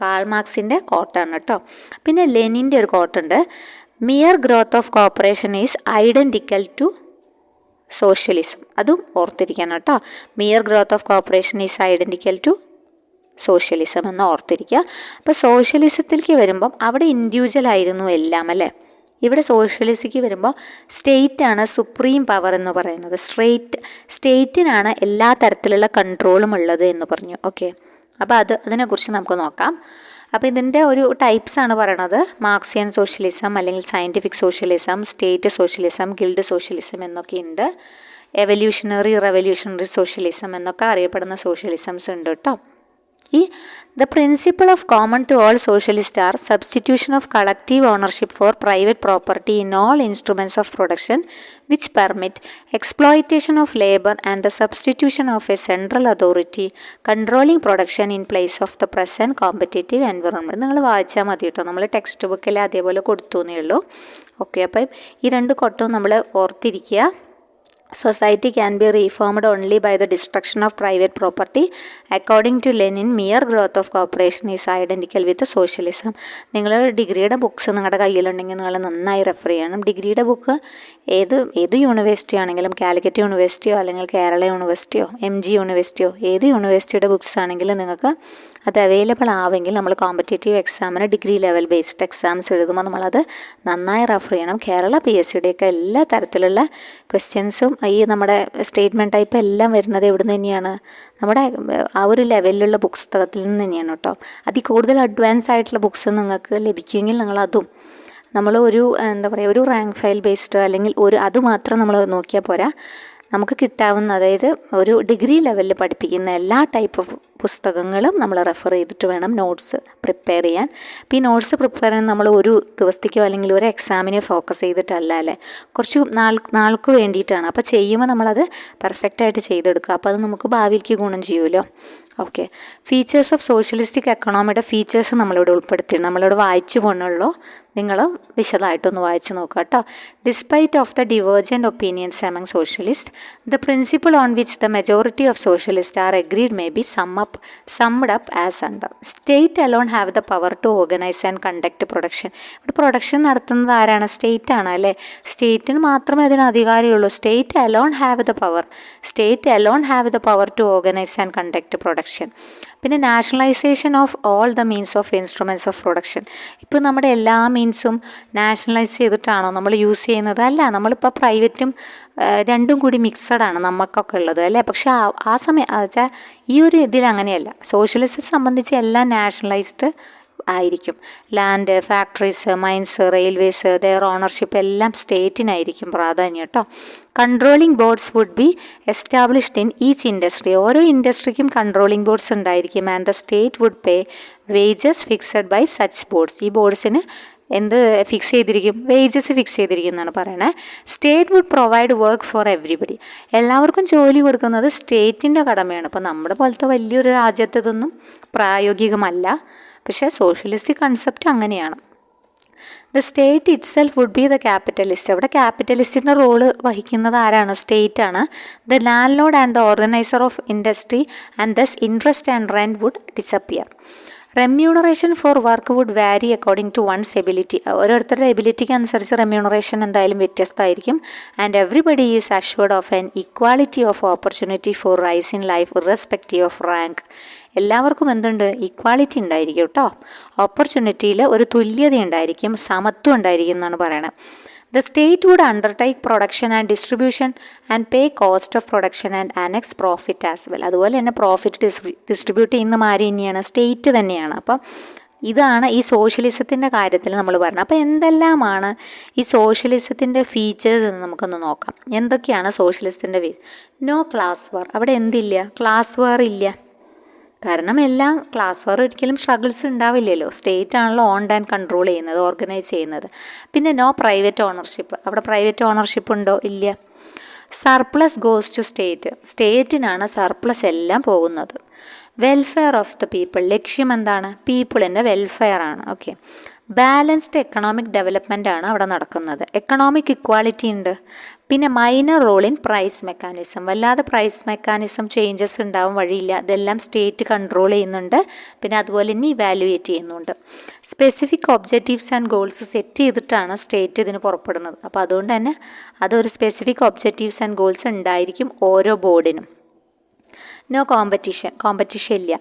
കാൾ മാർക്സിൻ്റെ കോട്ടാണ് കേട്ടോ. പിന്നെ ലെനിൻ്റെ ഒരു കോട്ടുണ്ട്: mere growth of corporation is identical to socialism. അതും ഓർത്തിരിക്കണം കേട്ടോ. Mere growth of corporation is identical to socialism എന്ന് ഓർത്തിരിക്കുക. അപ്പോൾ സോഷ്യലിസത്തിലേക്ക് വരുമ്പം അവിടെ ഇൻഡിവിജ്വൽ ആയിരുന്നു എല്ലാം അല്ലേ. ഇവിടെ സോഷ്യലിസ്റ്റിക്ക് വരുമ്പോൾ സ്റ്റേറ്റാണ് സുപ്രീം പവർ എന്ന് പറയുന്നത്. സ്റ്റേറ്റിനാണ് എല്ലാ തരത്തിലുള്ള കൺട്രോളും ഉള്ളത് എന്ന് പറഞ്ഞു. ഓക്കെ, അപ്പോൾ അതിനെക്കുറിച്ച് നമുക്ക് നോക്കാം. അപ്പോൾ ഇതിൻ്റെ ഒരു ടൈപ്സ് ആണ് പറയണത്: മാർക്സിയൻ സോഷ്യലിസം, അല്ലെങ്കിൽ scientific socialism, state socialism, guild socialism എന്നൊക്കെ ഉണ്ട്. എവല്യൂഷണറി, റെവല്യൂഷണറി സോഷ്യലിസം എന്നൊക്കെ അറിയപ്പെടുന്ന സോഷ്യലിസംസ് ഉണ്ട് കേട്ടോ. The principle of common to all socialists are substitution of collective ownership for private property in all instruments of production which permit exploitation of labor and the substitution of a central authority controlling production in place of the present competitive environment. നിങ്ങൾ വായിച്ചാൽ മതി കേട്ടോ, നമ്മൾ text ബുക്കിൽ അതേപോലെ കൊടുത്തു എന്നേ ഉള്ളൂ. ഓക്കെ, അപ്പം ഈ രണ്ട് കൊട്ടവും നമ്മൾ ഓർത്തിരിക്കുക. Society can be reformed only by the destruction of private property. According to Lenin, mere growth of corporation is identical with socialism. നിങ്ങൾ ഡിഗ്രിയുടെ ബുക്സ് നിങ്ങളുടെ കയ്യിലുണ്ടെങ്കിൽ നിങ്ങൾ നന്നായി റെഫർ ചെയ്യണം. ഡിഗ്രിയുടെ ബുക്ക് ഏത് യൂണിവേഴ്സിറ്റി ആണെങ്കിലും, കാലിക്കറ്റ് യൂണിവേഴ്സിറ്റിയോ അല്ലെങ്കിൽ കേരള യൂണിവേഴ്സിറ്റിയോ MG യൂണിവേഴ്സിറ്റിയോ ഏത് യൂണിവേഴ്സിറ്റിയുടെ ബുക്സ് ആണെങ്കിലും നിങ്ങൾക്ക് അത് അവൈലബിൾ ആവെങ്കിൽ നമ്മൾ കോമ്പറ്റേറ്റീവ് എക്സാമിന് ഡിഗ്രി ലെവൽ ബേസ്ഡ് എക്സാംസ് എഴുതുമ്പോൾ നമ്മളത് നന്നായി റെഫർ ചെയ്യണം. കേരള PSCയുടെയൊക്കെ എല്ലാ തരത്തിലുള്ള ക്വസ്റ്റ്യൻസും ഈ നമ്മുടെ സ്റ്റേറ്റ്മെൻറ്റ് ടൈപ്പ് എല്ലാം വരുന്നത് എവിടെ നിന്ന് തന്നെയാണ്? നമ്മുടെ ആ ഒരു ലെവലിലുള്ള പുസ്തകത്തിൽ നിന്ന് തന്നെയാണ് കേട്ടോ. അതിൽ കൂടുതൽ അഡ്വാൻസ് ആയിട്ടുള്ള ബുക്സ് നിങ്ങൾക്ക് ലഭിക്കുമെങ്കിൽ നിങ്ങളതും നമ്മൾ ഒരു ഒരു റാങ്ക് ഫയൽ ബേസ്ഡ് അല്ലെങ്കിൽ അത് മാത്രം നമ്മൾ നോക്കിയാൽ പോരാ. നമുക്ക് കിട്ടാവുന്ന, അതായത് ഒരു ഡിഗ്രി ലെവലിൽ പഠിപ്പിക്കുന്ന എല്ലാ ടൈപ്പ് ഓഫ് പുസ്തകങ്ങളും നമ്മൾ റെഫർ ചെയ്തിട്ട് വേണം നോട്ട്സ് പ്രിപ്പയർ ചെയ്യാൻ. അപ്പോൾ ഈ നോട്ട്സ് പ്രിപ്പയർ ചെയ്യാൻ നമ്മൾ ഒരു ദിവസത്തേക്കോ അല്ലെങ്കിൽ ഒരു എക്സാമിനെ ഫോക്കസ് ചെയ്തിട്ടല്ല അല്ലേ, കുറച്ച് നാൾക്ക് വേണ്ടിയിട്ടാണ്. അപ്പോൾ ചെയ്യുമ്പോൾ നമ്മളത് പെർഫെക്റ്റായിട്ട് ചെയ്തെടുക്കുക. അപ്പോൾ അത് നമുക്ക് ഭാവിയിലേക്ക് ഗുണം ചെയ്യുമല്ലോ. ഓക്കെ, ഫീച്ചേഴ്സ് ഓഫ് സോഷ്യലിസ്റ്റിക് എക്കണോമിയുടെ ഫീച്ചേഴ്സ് നമ്മളിവിടെ ഉൾപ്പെടുത്തി. നമ്മളിവിടെ വായിച്ചു പോകണുള്ളൂ, നിങ്ങൾ വിശദമായിട്ടൊന്ന് വായിച്ചു നോക്കുക കേട്ടോ. Despite of the divergent opinions among socialists, the principle on which the majority of socialists are agreed may be summed up as under: state alone have the power to organize and conduct production. ഇവിടെ production നടത്തുന്നത് ആരാണ്? State ആണ് അല്ലേ. സ്റ്റേറ്റിന് മാത്രമേ അതിന് അധികാരമുള്ളൂ. State alone have the power to organise and conduct production. പിന്നെ nationalisation of all the means of instruments of production. ഇപ്പോൾ നമ്മുടെ എല്ലാ മീൻസും നാഷണലൈസ് ചെയ്തിട്ടാണോ നമ്മൾ യൂസ് ചെയ്യുന്നത്? അല്ല, നമ്മളിപ്പോൾ പ്രൈവറ്റും രണ്ടും കൂടി മിക്സഡാണ് നമുക്കൊക്കെ ഉള്ളത് അല്ലേ. പക്ഷേ ആ സമയം വെച്ചാൽ ഈ ഒരു ഇതിൽ അങ്ങനെയല്ല. സോഷ്യലിസത്തെ സംബന്ധിച്ച് എല്ലാം നാഷണലൈസ്ഡ് ആയിരിക്കും. Land, factories, mines, railways, their ownership എല്ലാം സ്റ്റേറ്റിനായിരിക്കും പ്രാധാന്യം കേട്ടോ. Controlling boards would be established in each industry. ഓരോ ഇൻഡസ്ട്രിക്കും കൺട്രോളിംഗ് ബോർഡ്സ് ഉണ്ടായിരിക്കും. And the state would pay wages fixed by such boards. ഈ ബോർഡ്സിന് എന്ത് ഫിക്സ് ചെയ്തിരിക്കും? വേജസ് ഫിക്സ് ചെയ്തിരിക്കും എന്നാണ് പറയുന്നത്. State would provide work for everybody. എല്ലാവർക്കും ജോലി കൊടുക്കുന്നത് സ്റ്റേറ്റിൻ്റെ കടമയാണ്. ഇപ്പോൾ നമ്മുടെ പോലത്തെ വലിയൊരു രാജ്യത്ത് ഇതൊന്നും പ്രായോഗികമല്ല. പക്ഷേ സോഷ്യലിസ്റ്റ് കൺസെപ്റ്റ് അങ്ങനെയാണ്. The state itself would be the capitalist. അവിടെ ക്യാപിറ്റലിസ്റ്റിൻ്റെ റോള് വഹിക്കുന്നത് ആരാണ്? സ്റ്റേറ്റ് ആണ്. The landlord and the organiser of industry and thus interest and rent would disappear. Remuneration for work would vary according to one's ability. ഓരോരുത്തരുടെ എബിലിറ്റിക്ക് അനുസരിച്ച് remuneration എന്തായാലും വ്യത്യസ്തമായിരിക്കും. And everybody is assured of an equality of opportunity for rise in life irrespective of rank. എല്ലാവർക്കും എന്തുണ്ട്? Equality ഉണ്ടായിരിക്കും കേട്ടോ. ഓപ്പർച്യൂണിറ്റിയിൽ ഒരു തുല്യത ഉണ്ടായിരിക്കും, സമത്വം ഉണ്ടായിരിക്കും എന്നാണ് പറയണത്. The state would undertake production and distribution and pay cost of production and annex profit as well. അതുപോലെ തന്നെ പ്രോഫിറ്റ് ഡിസ്ട്രിബ്യൂട്ട് ചെയ്യുന്ന മാതിരി തന്നെയാണ്, സ്റ്റേറ്റ് തന്നെയാണ്. അപ്പം ഇതാണ് ഈ സോഷ്യലിസത്തിൻ്റെ കാര്യത്തിൽ നമ്മൾ പറഞ്ഞത്. അപ്പോൾ എന്തെല്ലാമാണ് ഈ സോഷ്യലിസത്തിൻ്റെ ഫീച്ചേഴ്സ് എന്ന് നമുക്കൊന്ന് നോക്കാം. എന്തൊക്കെയാണ് സോഷ്യലിസത്തിൻ്റെ നോ ക്ലാസ് വാർ. അവിടെ എന്തില്ല? ക്ലാസ് വാർ ഇല്ല. കാരണം എല്ലാം ക്ലാസ് വാർ ഒരിക്കലും സ്ട്രഗിൾസ് ഉണ്ടാവില്ലല്ലോ. സ്റ്റേറ്റ് ആണല്ലോ ഓൺ ആൻഡ് കൺട്രോൾ ചെയ്യുന്നത്, ഓർഗനൈസ് ചെയ്യുന്നത്. പിന്നെ നോ പ്രൈവറ്റ് ഓണർഷിപ്പ്. അവിടെ പ്രൈവറ്റ് ഓണർഷിപ്പ് ഉണ്ടോ? ഇല്ല. Surplus goes to state. സ്റ്റേറ്റിനാണ് സർപ്ലസ് എല്ലാം പോകുന്നത്. Welfare of the people. ലക്ഷ്യം എന്താണ്? പീപ്പിളിൻ്റെ വെൽഫെയർ ആണ്. ഓക്കെ. ബാലൻസ്ഡ് എക്കണോമിക് ഡെവലപ്മെൻ്റ് ആണ് അവിടെ നടക്കുന്നത്. എക്കണോമിക് ഇക്വാളിറ്റി ഉണ്ട്. പിന്നെ minor role in price mechanism. വല്ലാതെ പ്രൈസ് മെക്കാനിസം ചേഞ്ചസ് ഉണ്ടാവും വഴിയില്ല. ഇതെല്ലാം സ്റ്റേറ്റ് കൺട്രോൾ ചെയ്യുന്നുണ്ട്. പിന്നെ അതുപോലെ തന്നെ ഇവാലുവേറ്റ് ചെയ്യുന്നുണ്ട്. Specific objectives and goals set ചെയ്തിട്ടാണ് സ്റ്റേറ്റ് ഇതിന് പുറപ്പെടുന്നത്. അപ്പോൾ അതുകൊണ്ട് തന്നെ അതൊരു സ്പെസിഫിക് ഒബ്ജക്റ്റീവ്സ് ആൻഡ് ഗോൾസ് ഉണ്ടായിരിക്കും ഓരോ ബോർഡിനും. നോ കോമ്പറ്റീഷൻ ഇല്ല.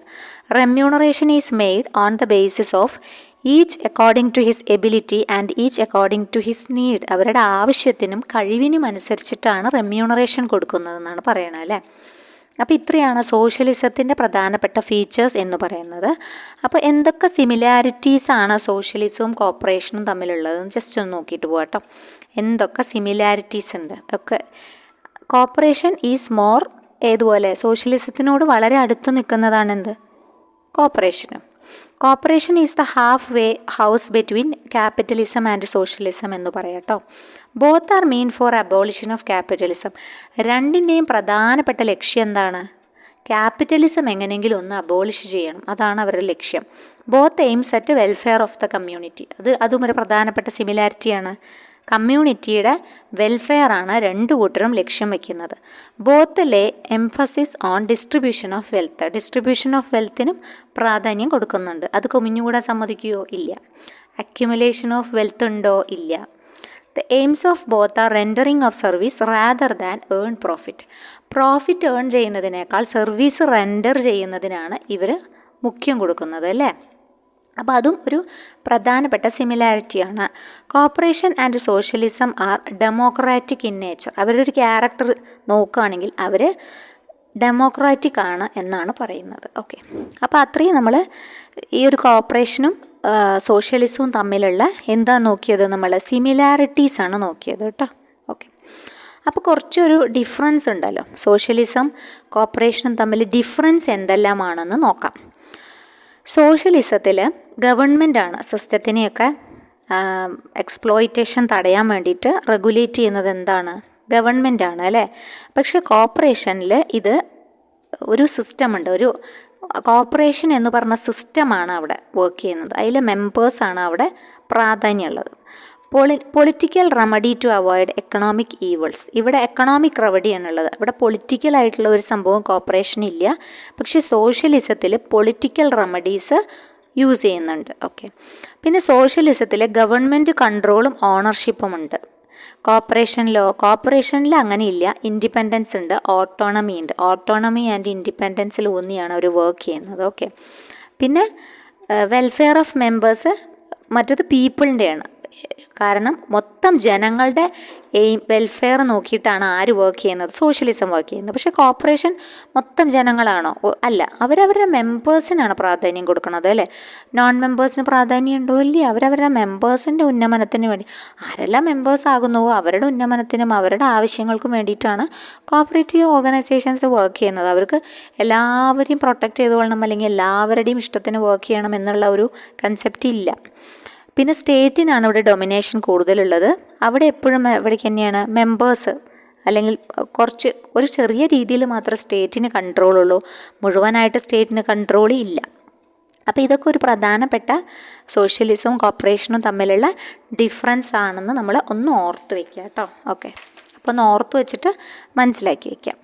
Remuneration is made on the basis of each according to his ability and each according to his need. അവരുടെ ആവശ്യത്തിനും കഴിവിനും അനുസരിച്ചിട്ടാണ് റെമ്യൂണറേഷൻ കൊടുക്കുന്നതെന്നാണ് പറയണത് അല്ലേ. അപ്പോൾ ഇത്രയാണ് സോഷ്യലിസത്തിൻ്റെ പ്രധാനപ്പെട്ട ഫീച്ചേഴ്സ് എന്ന് പറയുന്നത്. അപ്പോൾ എന്തൊക്കെ സിമിലാരിറ്റീസ് ആണ് സോഷ്യലിസവും കോർപ്പറേഷനും തമ്മിലുള്ളത് ജസ്റ്റ് ഒന്ന് നോക്കിയിട്ട് പോകാട്ടോ. എന്തൊക്കെ സിമിലാരിറ്റീസ് ഉണ്ട്. ഒക്കെ കോർപ്പറേഷൻ ഈസ് മോർ ഏതുപോലെ സോഷ്യലിസത്തിനോട് വളരെ അടുത്ത് നിൽക്കുന്നതാണ് എന്ത്? കോർപ്പറേഷനും. Corporation is the half way house between capitalism and socialism എന്ന് പറയാട്ടോ. Both are mean for abolition of capitalism. രണ്ടിൻ്റെയും പ്രധാനപ്പെട്ട ലക്ഷ്യം എന്താണ്? ക്യാപിറ്റലിസം എങ്ങനെയെങ്കിലും ഒന്ന് അബോളിഷ് ചെയ്യണം. അതാണ് അവരുടെ ലക്ഷ്യം. Both aims at welfare of the community. അതും ഒരു പ്രധാനപ്പെട്ട സിമിലാരിറ്റിയാണ്. കമ്മ്യൂണിറ്റിയുടെ വെൽഫെയർ ആണ് രണ്ടു കൂട്ടരും ലക്ഷ്യം വയ്ക്കുന്നത്. Both lay emphasis on distribution of wealth. Distribution of വെൽത്തിനും പ്രാധാന്യം കൊടുക്കുന്നുണ്ട്. അത് കുമിഞ്ഞുകൂടാൻ സമ്മതിക്കുകയോ? ഇല്ല. അക്യുമുലേഷൻ ഓഫ് വെൽത്ത് ഉണ്ടോ? ഇല്ല. The aims of both are rendering of service rather than earn profit. Profit earn ചെയ്യുന്നതിനേക്കാൾ സർവീസ് റെൻഡർ ചെയ്യുന്നതിനാണ് ഇവർ മുഖ്യം കൊടുക്കുന്നത് അല്ലേ. അപ്പോൾ അതും ഒരു പ്രധാനപ്പെട്ട സിമിലാരിറ്റിയാണ്. Corporation and socialism are democratic in nature. അവരുടെ ഒരു ക്യാരക്ടർ നോക്കുകയാണെങ്കിൽ അവർ ഡെമോക്രാറ്റിക് ആണ് എന്നാണ് പറയുന്നത്. ഓക്കെ. അപ്പോൾ അത്രയും നമ്മൾ ഈ ഒരു കോർപ്പറേഷനും സോഷ്യലിസവും തമ്മിലുള്ള എന്താ നോക്കിയത്? നമ്മൾ സിമിലാരിറ്റീസാണ് നോക്കിയത് കേട്ടോ. ഓക്കെ. അപ്പോൾ കുറച്ചൊരു ഡിഫറൻസ് ഉണ്ടല്ലോ. സോഷ്യലിസം കോർപ്പറേഷനും തമ്മിൽ ഡിഫറൻസ് എന്തെല്ലാമാണെന്ന് നോക്കാം. സോഷ്യലിസത്തിൽ ഗവൺമെൻറ്റാണ് സിസ്റ്റത്തിനെയൊക്കെ എക്സ്പ്ലോയിറ്റേഷൻ തടയാൻ വേണ്ടിയിട്ട് റെഗുലേറ്റ് ചെയ്യുന്നത്. എന്താണ്? ഗവൺമെൻറ്റാണ് അല്ലേ. പക്ഷെ കോർപ്പറേഷനിൽ ഇത് ഒരു സിസ്റ്റമുണ്ട്. ഒരു കോർപ്പറേഷൻ എന്ന് പറഞ്ഞ സിസ്റ്റമാണ് അവിടെ വർക്ക് ചെയ്യുന്നത്. അതിൽ മെമ്പേഴ്സാണ് അവിടെ പ്രാധാന്യമുള്ളത്. Political remedy to avoid economic evils. ഇവിടെ എക്കണോമിക് റെമഡിയാണുള്ളത്. ഇവിടെ പൊളിറ്റിക്കൽ ആയിട്ടുള്ള ഒരു സംഭവം കോർപ്പറേഷൻ ഇല്ല. പക്ഷേ സോഷ്യലിസത്തിൽ പൊളിറ്റിക്കൽ റെമഡീസ് യൂസ് ചെയ്യുന്നുണ്ട്. ഓക്കെ. പിന്നെ സോഷ്യലിസത്തിൽ ഗവൺമെൻറ് കൺട്രോളും ഓണർഷിപ്പും ഉണ്ട്. കോർപ്പറേഷനിൽ അങ്ങനെയില്ല. ഇൻഡിപെൻഡൻസ് ഉണ്ട്, ഓട്ടോണമി ഉണ്ട്. ഓട്ടോണമി ആൻഡ് ഇൻഡിപെൻഡൻസിൽ ഊന്നിയാണ് അവർ വർക്ക് ചെയ്യുന്നത്. ഓക്കെ. പിന്നെ വെൽഫെയർ ഓഫ് മെമ്പേഴ്സ് മറ്റത് പീപ്പിളിൻ്റെയാണ്. കാരണം മൊത്തം ജനങ്ങളുടെ വെൽഫെയർ നോക്കിയിട്ടാണ് ആര് വർക്ക് ചെയ്യുന്നത്? സോഷ്യലിസം വർക്ക് ചെയ്യുന്നത്. പക്ഷേ കോർപ്പറേഷൻ മൊത്തം ജനങ്ങളാണോ? അല്ല. അവരവരുടെ മെമ്പേഴ്സിനാണ് പ്രാധാന്യം കൊടുക്കുന്നത് അല്ലേ. നോൺ മെമ്പേഴ്സിന് പ്രാധാന്യം ഉണ്ടോ? ഇല്ല. അവരവരുടെ മെമ്പേഴ്സിൻ്റെ ഉന്നമനത്തിന് വേണ്ടി ആരെല്ലാം മെമ്പേഴ്സ് ആകുന്നുവോ അവരുടെ ഉന്നമനത്തിനും അവരുടെ ആവശ്യങ്ങൾക്കും വേണ്ടിയിട്ടാണ് കോർപ്പറേറ്റീവ് ഓർഗനൈസേഷൻസ് വർക്ക് ചെയ്യുന്നത്. അവർക്ക് എല്ലാവരെയും പ്രൊട്ടക്റ്റ് ചെയ്തുകൊള്ളണം അല്ലെങ്കിൽ എല്ലാവരുടെയും ഇഷ്ടത്തിന് വർക്ക് ചെയ്യണം എന്നുള്ള ഒരു കൺസെപ്റ്റ് ഇല്ല. പിന്നെ സ്റ്റേറ്റിനാണ് ഇവിടെ ഡൊമിനേഷൻ കൂടുതലുള്ളത്. അവിടെ എപ്പോഴും എവിടേക്ക് തന്നെയാണ് മെമ്പേഴ്സ് അല്ലെങ്കിൽ ഒരു ചെറിയ രീതിയിൽ മാത്രമേ സ്റ്റേറ്റിന് കൺട്രോളുള്ളൂ. മുഴുവനായിട്ട് സ്റ്റേറ്റിന് കൺട്രോൾ ഇല്ല. അപ്പോൾ ഇതൊക്കെ ഒരു പ്രധാനപ്പെട്ട സോഷ്യലിസവും കോർപ്പറേഷനും തമ്മിലുള്ള ഡിഫറൻസ് ആണെന്ന് നമ്മൾ ഒന്ന് ഓർത്ത് വയ്ക്കുക കേട്ടോ. ഓക്കെ. അപ്പോൾ ഒന്ന് ഓർത്ത് വെച്ചിട്ട് മനസ്സിലാക്കി വയ്ക്കാം.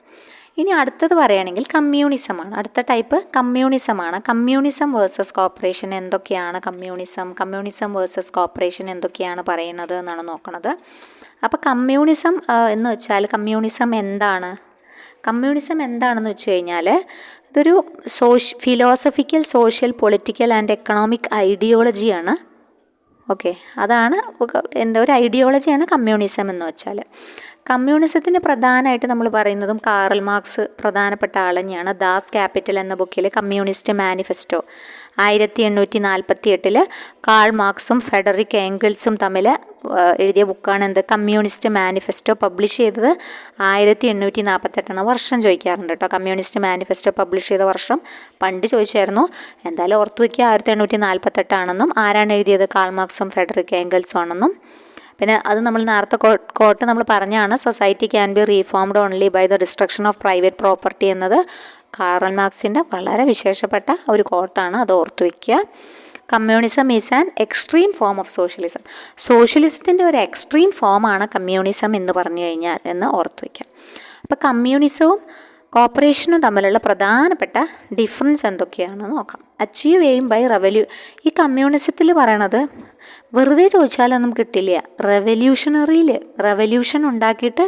ഇനി അടുത്തത് പറയുകയാണെങ്കിൽ കമ്മ്യൂണിസമാണ്. അടുത്ത ടൈപ്പ് കമ്മ്യൂണിസമാണ്. കമ്മ്യൂണിസം വേഴ്സസ് കോർപ്പറേഷൻ എന്തൊക്കെയാണ്? കമ്മ്യൂണിസം വേഴ്സസ് കോർപ്പറേഷൻ എന്തൊക്കെയാണ് പറയുന്നത് എന്നാണ് നോക്കുന്നത്. അപ്പോൾ കമ്മ്യൂണിസം എന്ന് വെച്ചാൽ കമ്മ്യൂണിസം എന്താണെന്ന് വെച്ച് കഴിഞ്ഞാൽ ഇതൊരു philosophical, social, political and economic ഐഡിയോളജിയാണ്. ഓക്കെ. അതാണ് ഒരു ഐഡിയോളജിയാണ് കമ്മ്യൂണിസം എന്ന് വെച്ചാൽ. കമ്മ്യൂണിസത്തിന് പ്രധാനമായിട്ട് നമ്മൾ പറയുന്നതും കാറൽ മാർക്സ് പ്രധാനപ്പെട്ട ആൾ തന്നെയാണ്. ദാസ് ക്യാപിറ്റൽ എന്ന ബുക്കിൽ കമ്മ്യൂണിസ്റ്റ് മാനിഫെസ്റ്റോ 1848 കാൾ മാർക്സും ഫെഡറിക് ഏംഗൽസും തമ്മിൽ എഴുതിയ ബുക്കാണ് എന്ത്, കമ്മ്യൂണിസ്റ്റ് മാനിഫെസ്റ്റോ. പബ്ലിഷ് ചെയ്തത് 1848 വർഷം ചോദിക്കാറുണ്ട് കേട്ടോ. കമ്മ്യൂണിസ്റ്റ് മാനിഫെസ്റ്റോ പബ്ലിഷ് ചെയ്ത വർഷം പണ്ട് ചോദിച്ചായിരുന്നു. എന്തായാലും ഓർത്തു വയ്ക്കുക 1848 ആരാണ് എഴുതിയത്, കാൾ മാർക്സും ഫെഡറിക് ഏംഗൽസും ആണെന്നും. പിന്നെ അത് നമ്മൾ നേരത്തെ കോട്ട് നമ്മൾ പറഞ്ഞാണ്, society can be reformed only by the destruction of private property എന്നത് കാറൽ മാർക്സിൻ്റെ വളരെ വിശേഷപ്പെട്ട ഒരു കോട്ടാണ്, അത് ഓർത്തു വയ്ക്കുക. Communism is an extreme form of socialism. സോഷ്യലിസത്തിൻ്റെ ഒരു എക്സ്ട്രീം ഫോമാണ് കമ്മ്യൂണിസം എന്ന് പറഞ്ഞു കഴിഞ്ഞാൽ എന്ന് ഓർത്തു വയ്ക്കാം. അപ്പോൾ കമ്മ്യൂണിസവും കോപ്പറേഷനും തമ്മിലുള്ള പ്രധാനപ്പെട്ട ഡിഫറൻസ് എന്തൊക്കെയാണെന്ന് നോക്കാം. അച്ചീവ് എയിം ബൈ ഈ കമ്മ്യൂണിസത്തിൽ പറയണത് വെറുതെ ചോദിച്ചാലൊന്നും കിട്ടില്ല. റെവല്യൂഷൻ ഉണ്ടാക്കിയിട്ട്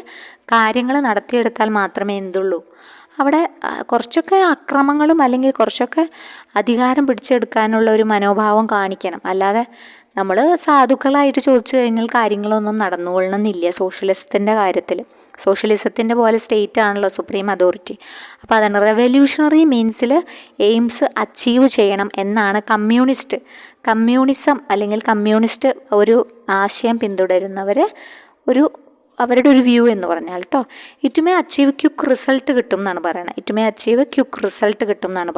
കാര്യങ്ങൾ നടത്തിയെടുത്താൽ മാത്രമേ എന്തുള്ളൂ, അവിടെ കുറച്ചൊക്കെ അക്രമങ്ങളും അല്ലെങ്കിൽ കുറച്ചൊക്കെ അധികാരം പിടിച്ചെടുക്കാനുള്ള ഒരു മനോഭാവം കാണിക്കണം. അല്ലാതെ നമ്മൾ സാധുക്കളായിട്ട് ചോദിച്ചു കഴിഞ്ഞാൽ കാര്യങ്ങളൊന്നും നടന്നുകൊള്ളണമെന്നില്ല. സോഷ്യലിസത്തിൻ്റെ കാര്യത്തിൽ സോഷ്യലിസത്തിൻ്റെ പോലെ സ്റ്റേറ്റ് ആണല്ലോ സുപ്രീം അതോറിറ്റി. അപ്പോൾ അതാണ് റെവല്യൂഷണറി മീൻസിൽ എയിംസ് അച്ചീവ് ചെയ്യണം എന്നാണ് കമ്മ്യൂണിസം അല്ലെങ്കിൽ കമ്മ്യൂണിസ്റ്റ് ഒരു ആശയം പിന്തുടരുന്നവർ അവരുടെ ഒരു വ്യൂ എന്ന് പറഞ്ഞാൽ കേട്ടോ. It may achieve quick result കിട്ടും എന്നാണ്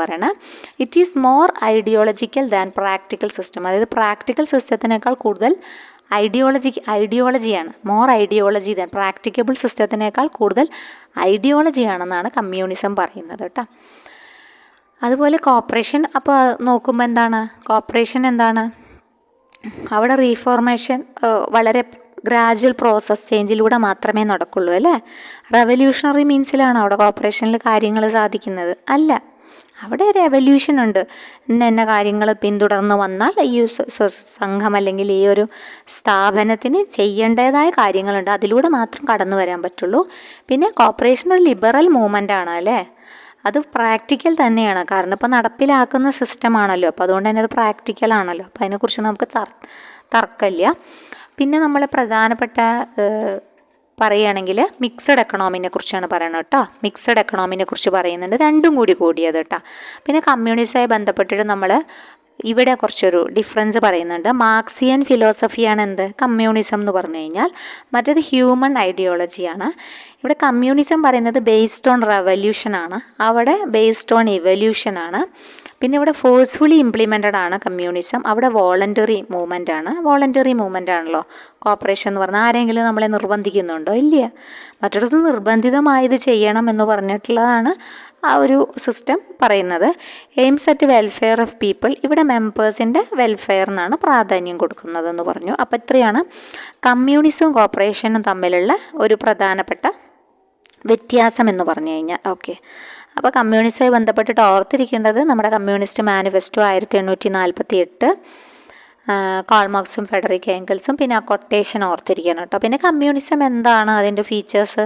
പറയുന്നത്. It is more ideological than practical system. അതായത് പ്രാക്ടിക്കൽ സിസ്റ്റത്തിനേക്കാൾ കൂടുതൽ ഐഡിയോളജിയാണ്. മോർ ഐഡിയോളജി ദാൻ പ്രാക്ടിക്കബിൾ സിസ്റ്റത്തിനേക്കാൾ കൂടുതൽ ഐഡിയോളജിയാണെന്നാണ് കമ്മ്യൂണിസം പറയുന്നത് കേട്ടോ. അതുപോലെ കോപ്പറേഷൻ അപ്പോൾ നോക്കുമ്പോൾ എന്താണ്, അവിടെ റീഫോർമേഷൻ വളരെ ഗ്രാജുവൽ പ്രോസസ് ചേഞ്ചിലൂടെ മാത്രമേ നടക്കുള്ളൂ അല്ലേ. റെവല്യൂഷണറി മീൻസിലാണ് അവിടെ കോപ്പറേഷനിൽ കാര്യങ്ങൾ സാധിക്കുന്നത് അല്ല. അവിടെ ഒരു എവല്യൂഷൻ ഉണ്ട്. ഇന്ന കാര്യങ്ങൾ പിന്തുടർന്ന് വന്നാൽ ഈ സംഘം അല്ലെങ്കിൽ ഈ ഒരു സ്ഥാപനത്തിന് ചെയ്യേണ്ടതായ കാര്യങ്ങളുണ്ട്, അതിലൂടെ മാത്രം കടന്നു വരാൻ പറ്റുള്ളൂ. പിന്നെ കോപ്പറേഷൻ ഒരു ലിബറൽ മൂവ്മെൻ്റ് ആണ് അല്ലേ. അത് പ്രാക്ടിക്കൽ തന്നെയാണ്, കാരണം ഇപ്പോൾ നടപ്പിലാക്കുന്ന സിസ്റ്റമാണല്ലോ. അപ്പോൾ അതുകൊണ്ട് തന്നെ അത് പ്രാക്ടിക്കലാണല്ലോ. അപ്പോൾ അതിനെക്കുറിച്ച് നമുക്ക് തർക്കമില്ല. പിന്നെ നമ്മൾ പ്രധാനപ്പെട്ട പറയുകയാണെങ്കിൽ മിക്സഡ് എക്കണോമിനെ കുറിച്ചാണ് പറയുന്നത് കേട്ടോ. മിക്സഡ് എക്കണോമിനെ കുറിച്ച് പറയുന്നുണ്ട്, രണ്ടും കൂടിയത് കേട്ടോ. പിന്നെ കമ്മ്യൂണിസവുമായി ബന്ധപ്പെട്ടിട്ട് നമ്മൾ ഇവിടെ കുറച്ചൊരു ഡിഫറൻസ് പറയുന്നുണ്ട്. മാർക്സിയൻ ഫിലോസഫിയാണ് എന്ത്, കമ്മ്യൂണിസം എന്ന് പറഞ്ഞു കഴിഞ്ഞാൽ. മറ്റേത് ഹ്യൂമൻ ഐഡിയോളജിയാണ്. ഇവിടെ കമ്മ്യൂണിസം പറയുന്നത് ബേസ്ഡ് ഓൺ റെവല്യൂഷനാണ്, അവിടെ ബേസ്ഡ് ഓൺ ഇവല്യൂഷനാണ്. പിന്നെ ഇവിടെ ഫോഴ്സ്ഫുള്ളി ഇംപ്ലിമെൻറ്റഡ് ആണ് കമ്മ്യൂണിസം, അവിടെ വോളണ്ടറി മൂവ്മെൻ്റ് ആണല്ലോ കോപ്പറേഷൻ എന്ന് പറഞ്ഞാൽ. ആരെങ്കിലും നമ്മളെ നിർബന്ധിക്കുന്നുണ്ടോ? ഇല്ല. മറ്റൊരു നിർബന്ധിതമായത് ചെയ്യണം എന്ന് പറഞ്ഞിട്ടുള്ളതാണ് ആ ഒരു സിസ്റ്റം പറയുന്നത്. Aims at welfare of people, ഇവിടെ മെമ്പേഴ്സിൻ്റെ വെൽഫെയറിനാണ് പ്രാധാന്യം കൊടുക്കുന്നതെന്ന് പറഞ്ഞു. അപ്പോൾ ഇത്രയാണ് കമ്മ്യൂണിസവും കോപ്പറേഷനും തമ്മിലുള്ള ഒരു പ്രധാനപ്പെട്ട വ്യത്യാസം എന്ന് പറഞ്ഞു കഴിഞ്ഞാൽ. ഓക്കെ, അപ്പോൾ കമ്മ്യൂണിസവുമായി ബന്ധപ്പെട്ടിട്ട് ഓർത്തിരിക്കേണ്ടത് നമ്മുടെ കമ്മ്യൂണിസ്റ്റ് മാനിഫെസ്റ്റോ 1848, കാൾ മാർക്സും ഫെഡറിക് ഏംഗൽസും, പിന്നെ ആ കൊട്ടേഷൻ ഓർത്തിരിക്കണം കേട്ടോ. പിന്നെ കമ്മ്യൂണിസം എന്താണ്, അതിൻ്റെ ഫീച്ചേഴ്സ്,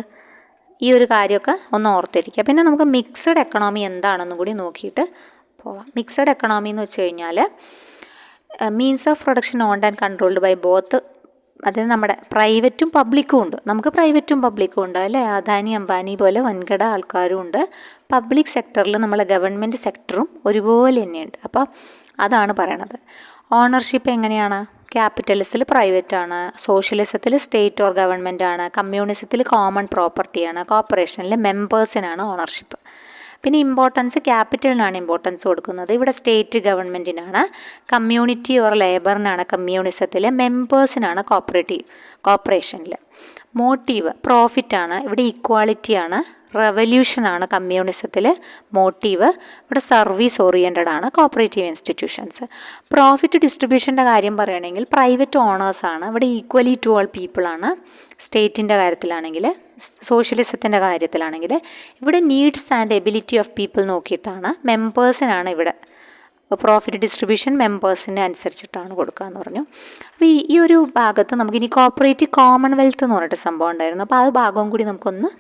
ഈ ഒരു കാര്യമൊക്കെ ഒന്ന് ഓർത്തിരിക്കുക. പിന്നെ നമുക്ക് മിക്സഡ് എക്കണോമി എന്താണെന്നും കൂടി നോക്കിയിട്ട് പോവാം. മിക്സഡ് എക്കണോമി എന്ന് വെച്ച് കഴിഞ്ഞാൽ means of production owned and controlled by both, അതായത് നമ്മുടെ പ്രൈവറ്റും പബ്ലിക്കും ഉണ്ട്. നമുക്ക് പ്രൈവറ്റും പബ്ലിക്കും ഉണ്ട് അല്ലേ. അദാനി അംബാനി പോലെ വൻകിട ആൾക്കാരും ഉണ്ട്. പബ്ലിക് സെക്ടറിൽ നമ്മളെ ഗവൺമെൻറ് സെക്ടറും ഒരുപോലെ തന്നെയുണ്ട്. അപ്പോൾ അതാണ് പറയണത്. ഓണർഷിപ്പ് എങ്ങനെയാണ്, ക്യാപിറ്റലിസത്തിൽ പ്രൈവറ്റാണ്, സോഷ്യലിസത്തിൽ സ്റ്റേറ്റ് ഓർ ഗവൺമെൻറ് ആണ്, കമ്മ്യൂണിസത്തിൽ കോമൺ പ്രോപ്പർട്ടിയാണ്, കോർപ്പറേഷനിൽ മെമ്പേഴ്സിനാണ് ഓണർഷിപ്പ്. പിന്നെ ഇമ്പോർട്ടൻസ് ക്യാപിറ്റലിനാണ് ഇമ്പോർട്ടൻസ് കൊടുക്കുന്നത്, ഇവിടെ സ്റ്റേറ്റ് ഗവൺമെൻറ്റിനാണ്. കമ്മ്യൂണിറ്റി ഓർ ലേബറിനാണ് കമ്മ്യൂണിസത്തിൽ, മെമ്പേഴ്സിനാണ് കോർപ്പറേഷനിൽ. മോട്ടീവ് പ്രോഫിറ്റാണ്, ഇവിടെ ഈക്വാളിറ്റിയാണ്. റെവല്യൂഷനാണ് കമ്മ്യൂണിസത്തിൽ മോട്ടീവ്, ഇവിടെ സർവീസ് ഓറിയൻറ്റഡ് ആണ് കോപ്പറേറ്റീവ് ഇൻസ്റ്റിറ്റ്യൂഷൻസ്. പ്രോഫിറ്റ് ഡിസ്ട്രിബ്യൂഷൻ്റെ കാര്യം പറയുകയാണെങ്കിൽ പ്രൈവറ്റ് ഓണേഴ്സാണ്, ഇവിടെ ഈക്വലി ടു ഓൾ പീപ്പിളാണ്. സ്റ്റേറ്റിൻ്റെ കാര്യത്തിലാണെങ്കിൽ, സോഷ്യലിസത്തിൻ്റെ കാര്യത്തിലാണെങ്കിൽ ഇവിടെ needs and ability of people നോക്കിയിട്ടാണ്. മെമ്പേഴ്സിനാണ് ഇവിടെ പ്രോഫിറ്റ് ഡിസ്ട്രിബ്യൂഷൻ മെമ്പേഴ്സിൻ്റെ അനുസരിച്ചിട്ടാണ് കൊടുക്കുക എന്ന് പറഞ്ഞു. അപ്പോൾ ഈ ഒരു ഭാഗത്ത് നമുക്കിനി കോപ്പറേറ്റീവ് കോമൺവെൽത്ത് എന്ന് പറഞ്ഞിട്ട് സംഭവം ഉണ്ടായിരുന്നു. അപ്പോൾ ആ ഭാഗവും കൂടി നമുക്കൊന്ന്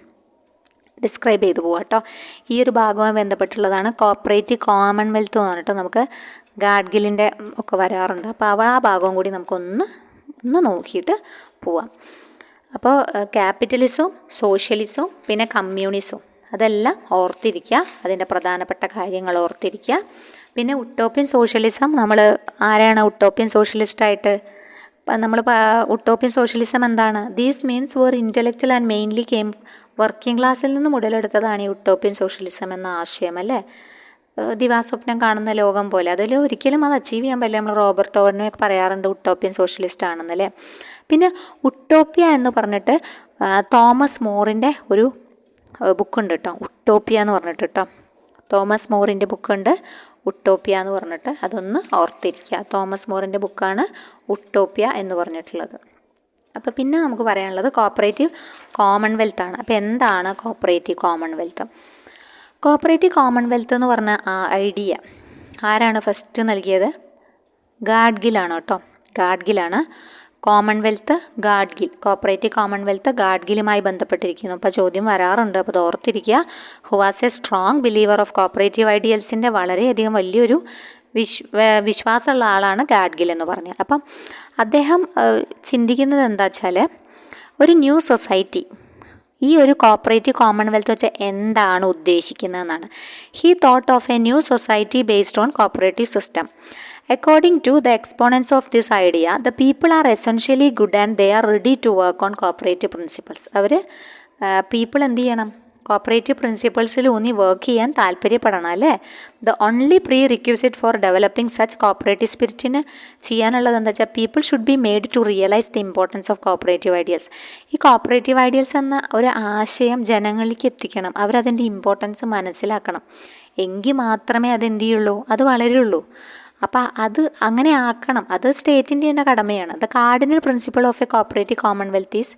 ഡിസ്ക്രൈബ് ചെയ്തു പോകാം കേട്ടോ. ഈ ഒരു ഭാഗവുമായി ബന്ധപ്പെട്ടുള്ളതാണ് കോപ്പറേറ്റീവ് കോമൺവെൽത്ത് എന്ന് പറഞ്ഞിട്ട് നമുക്ക് ഗാഡ്ഗിലിൻ്റെ ഒക്കെ വരാറുണ്ട്. അപ്പോൾ ആ ഭാഗവും കൂടി നമുക്കൊന്ന് നോക്കിയിട്ട് പോവാം. അപ്പോൾ ക്യാപിറ്റലിസവും സോഷ്യലിസവും പിന്നെ കമ്മ്യൂണിസവും അതെല്ലാം ഓർത്തിരിക്കുക, അതിൻ്റെ പ്രധാനപ്പെട്ട കാര്യങ്ങൾ ഓർത്തിരിക്കുക. പിന്നെ ഉട്ടോപ്യൻ സോഷ്യലിസം, നമ്മൾ ആരാണ് ഉട്ടോപ്യൻ സോഷ്യലിസ്റ്റായിട്ട് നമ്മൾ ഉട്ടോപ്യൻ സോഷ്യലിസം എന്താണ്? These means were intellectual and mainly came working ക്ലാസ്സിൽ നിന്ന് ഉടലെടുത്തതാണ് ഈ ഉട്ടോപ്യൻ സോഷ്യലിസം എന്ന ആശയം അല്ലേ. ദിവാസ്വപ്നം കാണുന്ന ലോകം പോലെ, അതിൽ ഒരിക്കലും അത് അച്ചീവ് ചെയ്യാൻ പറ്റില്ല. നമ്മൾ റോബർട്ട് ഓവനൊക്കെ പറയാറുണ്ട് ഉട്ടോപ്യൻ സോഷ്യലിസ്റ്റ് ആണെന്നല്ലേ. പിന്നെ ഉട്ടോപ്യ എന്ന് പറഞ്ഞിട്ട് തോമസ് മോറിൻ്റെ ഒരു ബുക്കുണ്ട് കേട്ടോ, ഉട്ടോപ്യ എന്ന് പറഞ്ഞിട്ട് കേട്ടോ. തോമസ് മോറിൻ്റെ ബുക്കുണ്ട് ഉട്ടോപ്യ എന്ന് പറഞ്ഞിട്ട്, അതൊന്ന് ഓർത്തിരിക്കുക. തോമസ് മോറിൻ്റെ ബുക്കാണ് ഉട്ടോപ്യ എന്ന് പറഞ്ഞിട്ടുള്ളത്. അപ്പോൾ പിന്നെ നമുക്ക് പറയാനുള്ളത് കോപ്പറേറ്റീവ് കോമൺവെൽത്ത് ആണ്. അപ്പോൾ എന്താണ് കോപ്പറേറ്റീവ് കോമൺവെൽത്ത്? കോപ്പറേറ്റീവ് കോമൺവെൽത്ത് എന്ന് പറഞ്ഞ ഐഡിയ ആരാണ് ഫസ്റ്റ് നൽകിയത്? ഗാഡ്ഗിലാണ് കേട്ടോ, ഗാഡ്ഗിലാണ്. കോമൺവെൽത്ത് ഗാഡ്ഗിൽ, കോപ്പറേറ്റീവ് കോമൺവെൽത്ത് ഗാഡ്ഗിലുമായി ബന്ധപ്പെട്ടിരിക്കുന്നു. അപ്പോൾ ചോദ്യം വരാറുണ്ട്, അപ്പോൾ അത് ഓർത്തിരിക്കുക. Who was a strong believer of cooperative ഐഡിയൽസിൻ്റെ വളരെയധികം വലിയൊരു വിശ്വാസമുള്ള ആളാണ് ഗാഡ്ഗിൽ എന്ന് പറഞ്ഞാൽ. അപ്പം അദ്ദേഹം ചിന്തിക്കുന്നത് എന്താ വെച്ചാൽ ഒരു ന്യൂ സൊസൈറ്റി, ഈ ഒരു കോപ്പറേറ്റീവ് കോമൺവെൽത്ത് വെച്ച് എന്താണ് ഉദ്ദേശിക്കുന്നതെന്നാണ്. He thought of a new society based on cooperative system. According to the exponents of this idea, the people are essentially good and they are ready to work on cooperative principles. അവർ people എന്ത് ചെയ്യണം? Cooperative പ്രിൻസിപ്പിൾസിൽ ഊന്നി work ചെയ്യാൻ താല്പര്യപ്പെടണം അല്ലേ. The only prerequisite for developing such cooperative സ്പിരിറ്റിന് ചെയ്യാനുള്ളത് എന്താ വെച്ചാൽ people should be made to realise the importance of cooperative ideals. ഈ കോപ്പറേറ്റീവ് ഐഡിയൽസ് എന്ന ഒരു ആശയം ജനങ്ങളിലേക്ക് എത്തിക്കണം, അവരതിൻ്റെ ഇമ്പോർട്ടൻസ് മനസ്സിലാക്കണം. എങ്കിൽ മാത്രമേ അതെന്ത് ചെയ്യുള്ളൂ, അത് വളരുള്ളൂ. അപ്പോൾ അത് അങ്ങനെ ആക്കണം, അത് സ്റ്റേറ്റിൻ്റെ തന്നെ കടമയാണ്. The cardinal principle of a cooperative commonwealth is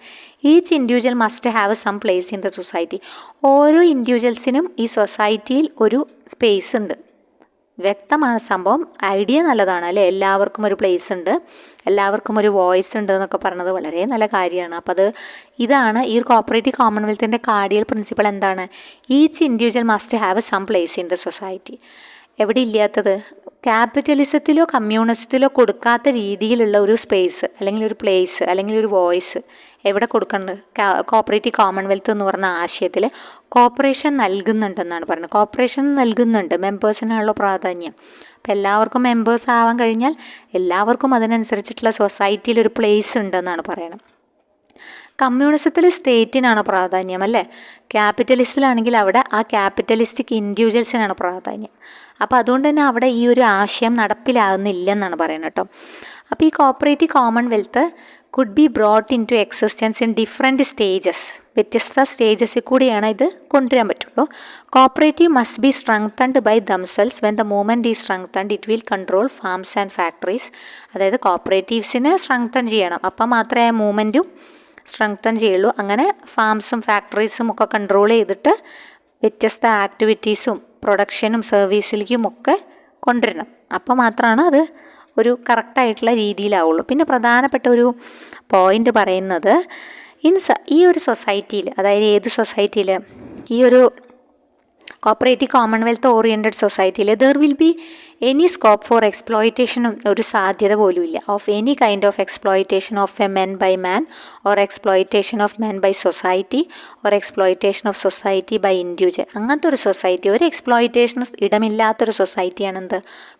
each individual must have some place in the society. ഓരോ ഇൻഡിവിജ്വൽസിനും ഈ സൊസൈറ്റിയിൽ ഒരു സ്പേസ് ഉണ്ട്. വ്യക്തമാണ് സംഭവം, ഐഡിയ നല്ലതാണ് അല്ലേ. എല്ലാവർക്കും ഒരു പ്ലേസ് ഉണ്ട്, എല്ലാവർക്കും ഒരു വോയിസ് ഉണ്ട് എന്നൊക്കെ പറഞ്ഞത് വളരെ നല്ല കാര്യമാണ്. അപ്പോൾ അത് ഇതാണ് ഈ ഒരു കോപ്പറേറ്റീവ് കോമൺവെൽത്തിൻ്റെ കാർഡിയൽ പ്രിൻസിപ്പിൾ. എന്താണ്? Each individual must have some place in the society. എവിടെ ഇല്ലാത്തത്? ക്യാപിറ്റലിസത്തിലോ കമ്മ്യൂണിസത്തിലോ കൊടുക്കാത്ത രീതിയിലുള്ള ഒരു സ്പേസ് അല്ലെങ്കിൽ ഒരു പ്ലേസ് അല്ലെങ്കിൽ ഒരു വോയിസ് എവിടെ കൊടുക്കേണ്ടത്? കോപ്പറേറ്റീവ് കോമൺവെൽത്ത് എന്ന് പറഞ്ഞ ആശയത്തിൽ കോപ്പറേഷൻ നൽകുന്നുണ്ടെന്നാണ് പറയുന്നത്. കോപ്പറേഷൻ നൽകുന്നുണ്ട്, മെമ്പേഴ്സിനുള്ള പ്രാധാന്യം. അപ്പോൾ എല്ലാവർക്കും മെമ്പേഴ്സ് ആവാൻ കഴിഞ്ഞാൽ എല്ലാവർക്കും അതിനനുസരിച്ചിട്ടുള്ള സൊസൈറ്റിയിൽ ഒരു പ്ലേസ് ഉണ്ടെന്നാണ് പറയുന്നത്. കമ്മ്യൂണിസത്തിൽ സ്റ്റേറ്റിനാണ് പ്രാധാന്യം അല്ലേ. ക്യാപിറ്റലിസ്റ്റിലാണെങ്കിൽ അവിടെ ആ ക്യാപിറ്റലിസ്റ്റിക് ഇൻഡിവിജ്വൽസിനാണ് പ്രാധാന്യം. അപ്പോൾ അതുകൊണ്ട് തന്നെ അവിടെ ഈ ഒരു ആശയം നടപ്പിലാകുന്നില്ലെന്നാണ് പറയുന്നത് കേട്ടോ. അപ്പോൾ ഈ cooperative commonwealth could be brought into existence in different stages. വ്യത്യസ്ത സ്റ്റേജസിൽ കൂടിയാണ് ഇത് കൊണ്ടുവരാൻ പറ്റുള്ളൂ. Cooperative must be strengthened by themselves. When the movement is strengthened it will control farms and factories. അതായത് കോപ്പറേറ്റീവ്സിനെ സ്ട്രെങ്തൻ ചെയ്യണം, അപ്പം മാത്രമേ ആ മൂവ്മെൻറ്റും സ്ട്രെങ്തൻ ചെയ്യുള്ളൂ. അങ്ങനെ ഫാംസും ഫാക്ടറീസും ഒക്കെ കൺട്രോൾ ചെയ്തിട്ട് വ്യത്യസ്ത ആക്ടിവിറ്റീസും പ്രൊഡക്ഷനും സർവീസിലേക്കും ഒക്കെ കൊണ്ടുവരണം. അപ്പോൾ മാത്രമാണ് അത് ഒരു കറക്റ്റായിട്ടുള്ള രീതിയിലാവുള്ളൂ. പിന്നെ പ്രധാനപ്പെട്ട ഒരു പോയിൻ്റ് പറയുന്നത് ഈ ഒരു സൊസൈറ്റിയിൽ, അതായത് ഏത് സൊസൈറ്റിയിൽ, ഈ ഒരു കോപ്പറേറ്റീവ് കോമൺവെൽത്ത് ഓറിയൻറ്റഡ് സൊസൈറ്റിയിൽ there will be any scope for എക്സ്പ്ലോയിറ്റേഷനും ഒരു സാധ്യത പോലുമില്ല. Of any kind of exploitation of a men by man or exploitation of men by society or exploitation of society by individual. അങ്ങനത്തെ ഒരു society, ഒരു exploitation ഇടമില്ലാത്തൊരു സൊസൈറ്റിയാണ് എന്ത്?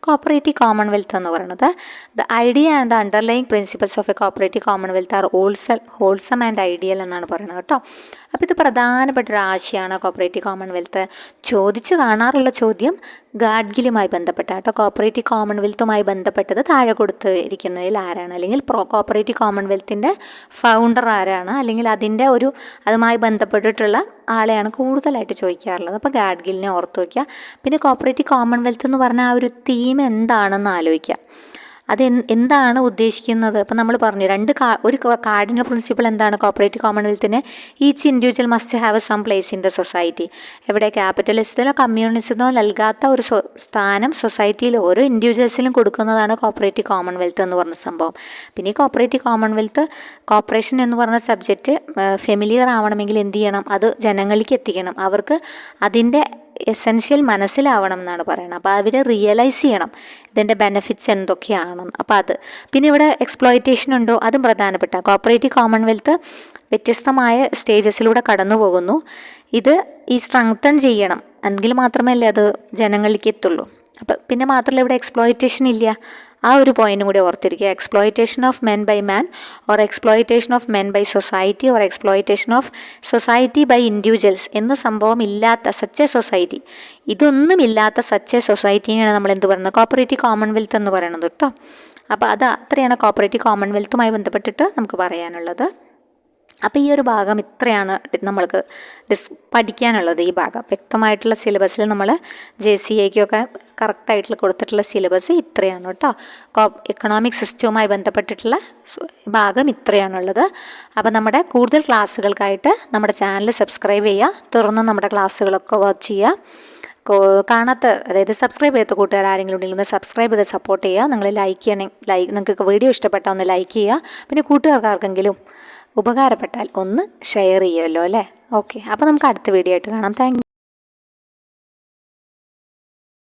Cooperative commonwealth എന്ന് പറയുന്നത്. The idea and the underlying principles of a cooperative commonwealth are wholesome and ideal എന്നാണ് പറയുന്നത് കേട്ടോ. അപ്പോൾ ഇത് പ്രധാനപ്പെട്ട ഒരു ആശയമാണ് കോപ്പറേറ്റീവ് കോമൺവെൽത്ത്. ചോദിച്ച് കാണാറുള്ള ചോദ്യം ഗാഡ്ഗിലുമായി ബന്ധപ്പെട്ട കേട്ടോ. കോപ്പറേറ്റീവ് കോമൺവെൽത്തുമായി ബന്ധപ്പെട്ടത് താഴെ കൊടുത്തിരിക്കുന്നതിൽ ആരാണ്, അല്ലെങ്കിൽ കോപ്പറേറ്റീവ് കോമൺവെൽത്തിൻ്റെ ഫൗണ്ടർ ആരാണ്, അല്ലെങ്കിൽ അതിൻ്റെ അതുമായി ബന്ധപ്പെട്ടിട്ടുള്ള ആളെയാണ് കൂടുതലായിട്ട് ചോദിക്കാറുള്ളത്. അപ്പോൾ ഗാഡ്ഗിലിനെ ഓർത്ത് വയ്ക്കുക. പിന്നെ കോപ്പറേറ്റീവ് കോമൺവെൽത്ത് എന്ന് പറഞ്ഞാൽ ആ ഒരു തീം എന്താണെന്ന് ആലോചിക്കുക. അത് എന്താണ് ഉദ്ദേശിക്കുന്നത്? അപ്പോൾ നമ്മൾ പറഞ്ഞു ഒരു കാർഡിനൽ പ്രിൻസിപ്പിൾ എന്താണ് കോപ്പറേറ്റീവ് കോമൺവെൽത്തിന്? Each individual must have some place in the society. എവിടെ ക്യാപിറ്റലിസത്തിനോ കമ്മ്യൂണിസത്തിനോ നൽകാത്ത ഒരു സ്ഥാനം സൊസൈറ്റിയിൽ ഓരോ ഇൻഡിവിജ്വൽസിലും കൊടുക്കുന്നതാണ് കോപ്പറേറ്റീവ് കോമൺവെൽത്ത് എന്ന് പറഞ്ഞ സംഭവം. പിന്നെ ഈ കോപ്പറേറ്റീവ് കോമൺവെൽത്ത് കോപ്പറേഷൻ എന്ന് പറഞ്ഞ സബ്ജക്റ്റ് ഫെമിലിയർ ആവണമെങ്കിൽ എന്ത് ചെയ്യണം? അത് ജനങ്ങളിലേക്ക് എത്തിക്കണം. അവർക്ക് അതിൻ്റെ എസെൻഷ്യൽ മനസ്സിലാവണം എന്നാണ് പറയുന്നത്. അപ്പോൾ അവർ റിയലൈസ് ചെയ്യണം ഇതിൻ്റെ ബെനിഫിറ്റ്സ് എന്തൊക്കെയാണെന്ന്. അപ്പോൾ അത് പിന്നെ ഇവിടെ എക്സ്പ്ലോയിറ്റേഷൻ ഉണ്ടോ, അതും പ്രധാനപ്പെട്ട. കോപ്പറേറ്റീവ് കോമൺവെൽത്ത് വ്യത്യസ്തമായ സ്റ്റേജസിലൂടെ കടന്നു പോകുന്നു. ഇത് ഈ സ്ട്രെങ്തൻ ചെയ്യണം, എങ്കിൽ മാത്രമേ അത് ജനങ്ങളിലേക്ക് എത്തുള്ളൂ. അപ്പം പിന്നെ മാത്രമല്ല ഇവിടെ എക്സ്പ്ലോയിറ്റേഷൻ ഇല്ല, ആ ഒരു പോയിന്റും കൂടി ഓർത്തിരിക്കുക. Exploitation of men by man or exploitation of men by society or exploitation of society by individuals എന്ന സംഭവം ഇല്ലാത്ത സച്ച് എ സൊസൈറ്റി, ഇതൊന്നും ഇല്ലാത്ത സച്ച് എ സൊസൈറ്റിയാണ് നമ്മൾ എന്ത് പറയുന്നത്, കോപ്പറേറ്റീവ് കോമൺവെൽത്ത് എന്ന് പറയുന്നത് കേട്ടോ. അപ്പോൾ അത് അത്രയാണ് കോപ്പറേറ്റീവ് കോമൺവെൽത്തുമായി ബന്ധപ്പെട്ടിട്ട് നമുക്ക് പറയാനുള്ളത്. അപ്പോൾ ഈ ഒരു ഭാഗം ഇത്രയാണ് നമ്മൾക്ക് പഠിക്കാനുള്ളത്. ഈ ഭാഗം വ്യക്തമായിട്ടുള്ള സിലബസിൽ നമ്മൾ JCAക്കൊക്കെ കറക്റ്റായിട്ടുള്ള കൊടുത്തിട്ടുള്ള സിലബസ് ഇത്രയാണ് കേട്ടോ. എക്കണോമിക് സിസ്റ്റവുമായി ബന്ധപ്പെട്ടിട്ടുള്ള ഭാഗം ഇത്രയാണുള്ളത്. അപ്പോൾ നമ്മുടെ കൂടുതൽ ക്ലാസ്സുകൾക്കായിട്ട് നമ്മുടെ ചാനൽ സബ്സ്ക്രൈബ് ചെയ്യുക, തുറന്ന് നമ്മുടെ ക്ലാസ്സുകളൊക്കെ വാച്ച് ചെയ്യുക. കാണാത്ത, അതായത് സബ്സ്ക്രൈബ് ചെയ്യാത്ത കൂട്ടുകാർ ആരെങ്കിലും ഉണ്ടെങ്കിൽ ഒന്ന് സബ്സ്ക്രൈബ് ചെയ്ത് സപ്പോർട്ട് ചെയ്യുക. നിങ്ങൾ ലൈക്ക് ചെയ്യണമെങ്കിൽ നിങ്ങൾക്ക് വീഡിയോ ഇഷ്ടപ്പെട്ടാൽ ഒന്ന് ലൈക്ക് ചെയ്യുക. പിന്നെ കൂട്ടുകാർക്ക് ആർക്കെങ്കിലും ഉപകാരപ്പെട്ടാൽ ഒന്ന് ഷെയർ ചെയ്യുമല്ലോ അല്ലേ. ഓക്കെ, അപ്പോൾ നമുക്ക് അടുത്ത വീഡിയോ ആയിട്ട് കാണാം. Thank you.